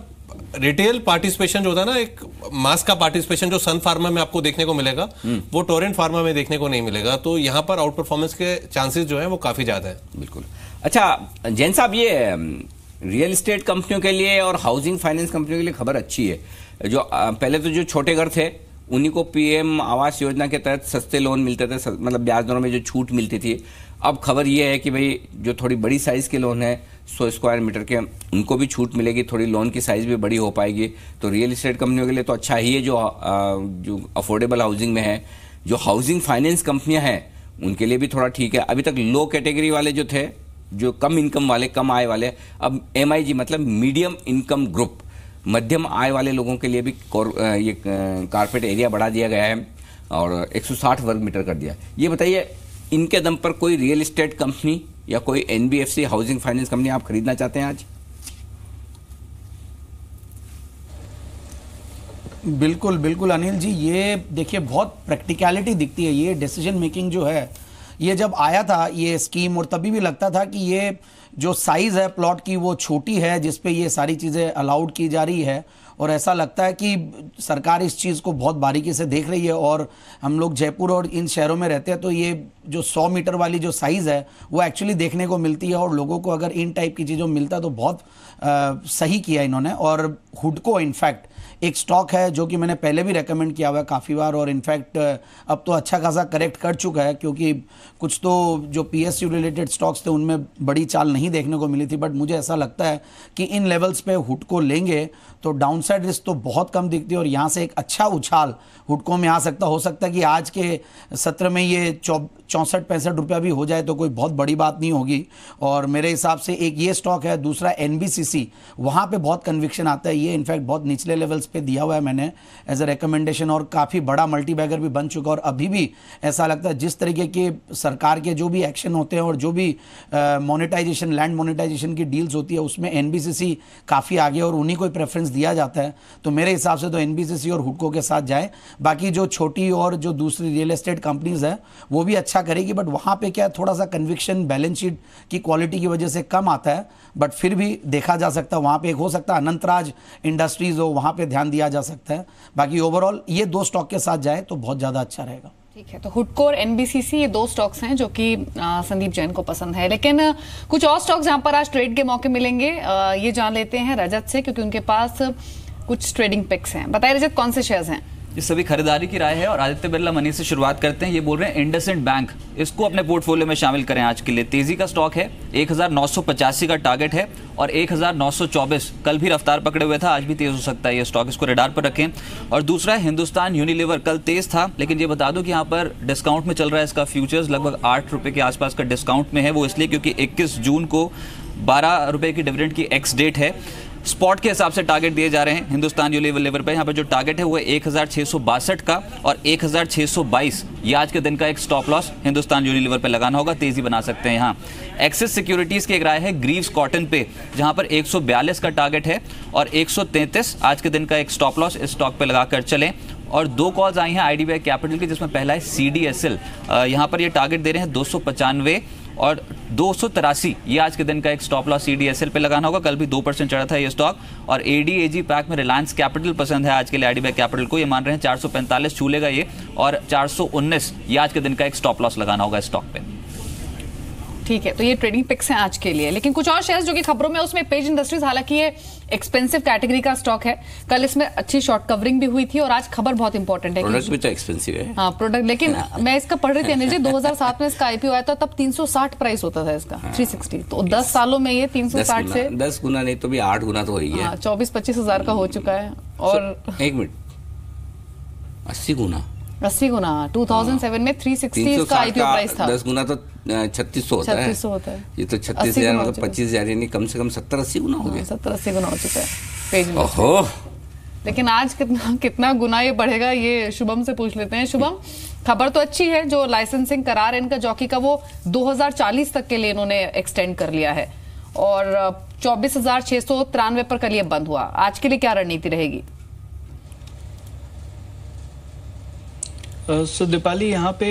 रिटेल पार्टिसिपेशन जो होता है ना, एक मास का पार्टिसिपेशन जो सन फार्मा में आपको देखने को मिलेगा, वो टोरेंट फार्मा में देखने को नहीं मिलेगा। तो यहाँ पर आउट परफॉर्मेंस के चांसेस जो है वो काफी ज्यादा है। बिल्कुल। अच्छा जैन साहब, ये रियल एस्टेट कंपनियों के लिए और हाउसिंग फाइनेंस कंपनियों के लिए खबर अच्छी है। जो पहले तो जो छोटे घर थे उन्हीं को पीएम आवास योजना के तहत सस्ते लोन मिलते थे, मतलब ब्याज दरों में जो छूट मिलती थी। अब खबर ये है कि भाई जो थोड़ी बड़ी साइज के लोन है 100 स्क्वायर मीटर के, उनको भी छूट मिलेगी, थोड़ी लोन की साइज भी बड़ी हो पाएगी। तो रियल एस्टेट कंपनियों के लिए तो अच्छा ही है जो अफोर्डेबल हाउसिंग में है। जो हाउसिंग फाइनेंस कंपनियां हैं उनके लिए भी थोड़ा ठीक है। अभी तक लो कैटेगरी वाले जो थे, जो कम इनकम वाले, कम आय वाले, अब MIG मतलब मीडियम इनकम ग्रुप, मध्यम आय वाले लोगों के लिए भी ये कारपेट एरिया बढ़ा दिया गया है और 160 वर्ग मीटर कर दिया। ये बताइए, इनके दम पर कोई रियल एस्टेट कंपनी या कोई NBFC हाउसिंग फाइनेंस कंपनी आप खरीदना चाहते हैं आज? बिल्कुल बिल्कुल अनिल जी, ये देखिए बहुत प्रैक्टिकलिटी दिखती है। ये डिसीजन मेकिंग जो है, ये जब आया था ये स्कीम, और तभी भी लगता था कि ये जो साइज़ है प्लॉट की वो छोटी है जिस पे ये सारी चीज़ें अलाउड की जा रही है, और ऐसा लगता है कि सरकार इस चीज़ को बहुत बारीकी से देख रही है। और हम लोग जयपुर और इन शहरों में रहते हैं तो ये जो 100 मीटर वाली जो साइज़ है वो एक्चुअली देखने को मिलती है, और लोगों को अगर इन टाइप की चीज़ों मिलता तो बहुत सही किया इन्होंने। और हुडको इनफैक्ट एक स्टॉक है जो कि मैंने पहले भी रेकमेंड किया हुआ है काफ़ी बार, और इनफैक्ट अब तो अच्छा खासा करेक्ट कर चुका है, क्योंकि कुछ तो जो PSU रिलेटेड स्टॉक्स थे उनमें बड़ी चाल नहीं देखने को मिली थी। बट मुझे ऐसा लगता है कि इन लेवल्स पे हुडको लेंगे तो डाउनसाइड रिस्क तो बहुत कम दिखती है, और यहाँ से एक अच्छा उछाल हुडको में आ सकता हो सकता है कि आज के सत्र में ये 64-65 रुपया भी हो जाए तो कोई बहुत बड़ी बात नहीं होगी। और मेरे हिसाब से एक ये स्टॉक है, दूसरा NBCC, वहाँ पे बहुत कन्विक्शन आता है। ये इनफैक्ट बहुत निचले लेवल्स पे दिया हुआ है मैंने एज अ रिकमेंडेशन, और काफ़ी बड़ा मल्टीबैगर भी बन चुका। और अभी भी ऐसा लगता है जिस तरीके के सरकार के जो भी एक्शन होते हैं और जो भी मोनेटाइजेशन, लैंड मोनेटाइजेशन की डील्स होती है, उसमें NBCC काफ़ी आगे और उन्हीं को प्रेफरेंस दिया जाता है। तो मेरे हिसाब से तो NBCC और हुडको के साथ जाए। बाकी जो छोटी और जो दूसरी रियल एस्टेट कंपनीज है वो भी अच्छा करेगी, बट वहाँ पे क्या थोड़ा सा कन्विक्शन बैलेंस शीट की क्वालिटी की वजह से कम आता है। बट फिर भी देखा जा सकता है, वहाँ पे एक हो सकता है अनंतराज इंडस्ट्रीज हो, वहाँ पे ध्यान दिया जा सकता है। बाकी ओवरऑल ये दो स्टॉक के साथ जाए तो बहुत ज़्यादा अच्छा रहेगा। ठीक है, तो हुडको और NBCC ये दो स्टॉक्स हैं जो कि संदीप जैन को पसंद है। लेकिन कुछ और स्टॉक्स जहां पर आज ट्रेड के मौके मिलेंगे, ये जान लेते हैं रजत से, क्योंकि उनके पास कुछ ट्रेडिंग पिक्स हैं। बताइए रजत, कौन से शेयर्स हैं? ये सभी खरीदारी की राय है, और आदित्य बिरला मनी से शुरुआत करते हैं। ये बोल रहे हैं इंडसइंड बैंक, इसको अपने पोर्टफोलियो में शामिल करें आज के लिए। तेजी का स्टॉक है, 1985 का टारगेट है और 1924 कल भी रफ्तार पकड़े हुए था, आज भी तेज हो सकता है ये स्टॉक, इसको रडार पर रखें। और दूसरा है हिंदुस्तान यूनिलीवर, कल तेज था, लेकिन ये बता दूं कि यहाँ पर डिस्काउंट में चल रहा है इसका फ्यूचर्स, लगभग 8 रुपये के आसपास का डिस्काउंट में है। वो इसलिए क्योंकि 21 जून को 12 रुपये की डिविडेंड की एक्स डेट है। स्पॉट के हिसाब से टारगेट दिए जा रहे हैं हिंदुस्तान यूनिलीवर पे। यहाँ पर जो टारगेट है वो है 1662 का और 1622, ये आज के दिन का एक स्टॉप लॉस हिंदुस्तान यूनिलीवर पे लगाना होगा, तेजी बना सकते हैं यहाँ। एक्सिस सिक्योरिटीज की एक राय है ग्रीव्स कॉटन पे, जहां पर 142 का टारगेट है और 133 आज के दिन का एक स्टॉप लॉस, इस स्टॉक पे लगाकर चलें। और दो कॉल्स आई हैं IDBI कैपिटल की, जिसमें पहला है CDSL, यहाँ पर ये टारगेट दे रहे हैं 295 और 283, ये आज के दिन का एक स्टॉप लॉस CDSL पे लगाना होगा। कल भी 2% चढ़ा था ये स्टॉक। और ADAG पैक में रिलायंस कैपिटल पसंद है आज के लिए IDBI कैपिटल को, ये मान रहे हैं 445 छू लेगा ये, और 419 ये आज के दिन का एक स्टॉप लॉस लगाना होगा इस स्टॉक पे। ठीक है, तो ये ट्रेडिंग पिक्स हैं आज के लिए। लेकिन कुछ और शेयर्स जो कि खबरों में, उसमें पेज इंडस्ट्रीज, हालांकि ये एक्सपेंसिव कैटेगरी का स्टॉक है, कल इसमें अच्छी शॉर्ट कवरिंग भी हुई थी और आज खबर बहुत इंपॉर्टेंट है। प्रोडक्ट भी तो एक्सपेंसिव है। हाँ प्रोडक्ट, लेकिन मैं इसका पढ़ रही थी अनिल जी, 2007 में इसका आईपीओ आया था, तब 360 प्राइस होता था इसका, 360। तो 10 सालों में ये 360 से 10 गुना नहीं तो भी 8 गुना तो हो ही गया। 24-25 हजार का हो चुका है। और 1 मिनट, 80 गुना 2007 में 360 इसका आईपीओ प्राइस था। 10 गुना तो 3600 होता है। 3600 होता है। ये तो 36,000 मतलब 25,000, यानी कम से कम 70-80 गुना हो गया। 70-80 गुना हो चुका है पेज। ओहो, लेकिन आज कितना गुना ये बढ़ेगा, ये शुभम से पूछ लेते हैं। शुभम, खबर तो अच्छी है, जो लाइसेंसिंग करार है इनका जॉकी का वो 2040 तक के लिए इन्होंने एक्सटेंड कर लिया है और 24,693 पर कल ये बंद हुआ। आज के लिए क्या रणनीति रहेगी? सो दीपाली, यहाँ पे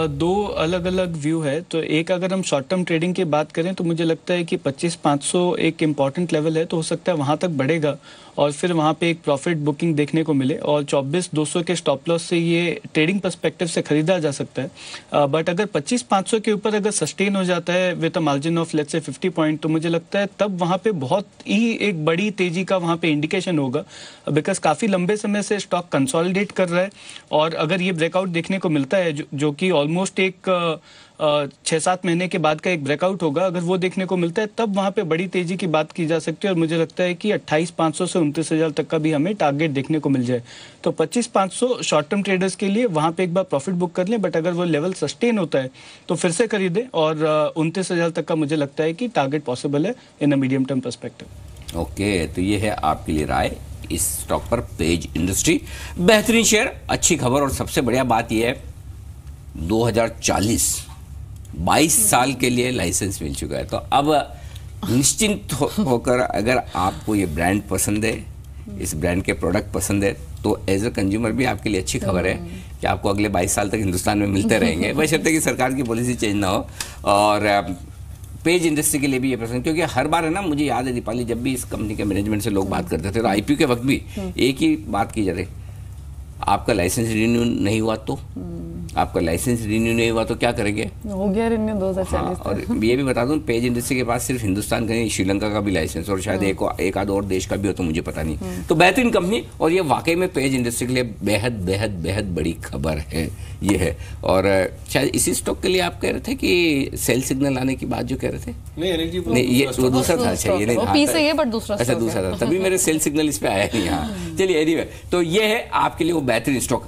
दो अलग अलग व्यू है। तो एक, अगर हम शॉर्ट टर्म ट्रेडिंग की बात करें तो मुझे लगता है कि 25,500 एक इम्पॉर्टेंट लेवल है, तो हो सकता है वहाँ तक बढ़ेगा और फिर वहाँ पे एक प्रॉफिट बुकिंग देखने को मिले और 24,200 के स्टॉप लॉस से ये ट्रेडिंग पर्सपेक्टिव से खरीदा जा सकता है। बट अगर 25,500 के ऊपर अगर सस्टेन हो जाता है with a margin of let's say 50 point, तो मुझे लगता है तब वहाँ पे बहुत ही एक बड़ी तेजी का वहाँ पे इंडिकेशन होगा, बिकॉज काफ़ी लंबे समय से स्टॉक कंसोलिडेट कर रहा है और अगर ये ब्रेकआउट देखने को मिलता है जो कि ऑलमोस्ट एक 6-7 महीने के बाद का एक ब्रेकआउट होगा, अगर वो देखने को मिलता है तब वहाँ पे बड़ी तेजी की बात की जा सकती है और मुझे लगता है कि 28,500 से 29,000 तक का भी हमें टारगेट देखने को मिल जाए। तो 25,500 शॉर्ट टर्म ट्रेडर्स के लिए वहाँ पे एक बार प्रॉफिट बुक कर लें, बट अगर वो लेवल सस्टेन होता है तो फिर से खरीदें और 29,000 तक का मुझे लगता है कि टारगेट पॉसिबल है in a medium term perspective. Okay, तो ये है आपके लिए राय इस स्टॉक पर, पेज इंडस्ट्री। बेहतरीन शेयर, अच्छी खबर और सबसे बढ़िया बात यह है 2040 22 साल के लिए लाइसेंस मिल चुका है। तो अब निश्चिंत होकर अगर आपको ये ब्रांड पसंद है, इस ब्रांड के प्रोडक्ट पसंद है, तो एज अ कंज्यूमर भी आपके लिए अच्छी खबर है कि आपको अगले 22 साल तक हिंदुस्तान में मिलते रहेंगे, बशर्ते कि सरकार की पॉलिसी चेंज ना हो। और पेज इंडस्ट्री के लिए भी ये पसंद, क्योंकि हर बार है ना, मुझे याद है दीपाली, जब भी इस कंपनी के मैनेजमेंट से लोग बात करते थे तो आईपीओ के वक्त भी एक ही बात की जाती, आपका लाइसेंस रिन्यू नहीं हुआ तो, आपका लाइसेंस रिन्यू नहीं हुआ तो क्या करेंगे? हो गया रिन्यू 2040। और ये भी बता दूं, पेज इंडस्ट्री के पास सिर्फ हिंदुस्तान का नहीं, श्रीलंका का भी लाइसेंस और शायद एक आध और देश का भी हो, तो मुझे पता नहीं। तो बेहतरीन कंपनी, और ये वाकई में पेज इंडस्ट्री के लिए बेहद बेहद बेहद बड़ी खबर है ये है। और शायद इसी स्टॉक के लिए आप कह रहे थे कि सेल सिग्नल आने की बात जो कह रहे थे, नहीं ये वो दूसरा था। अच्छा, ये नहीं पी से ये, बट दूसरा, अच्छा दूसरा था, तभी मेरे सेल सिग्नल इस पे आया नहीं। हाँ चलिए, एनीवे, तो ये है आपके लिए वो बेहतरीन स्टॉक।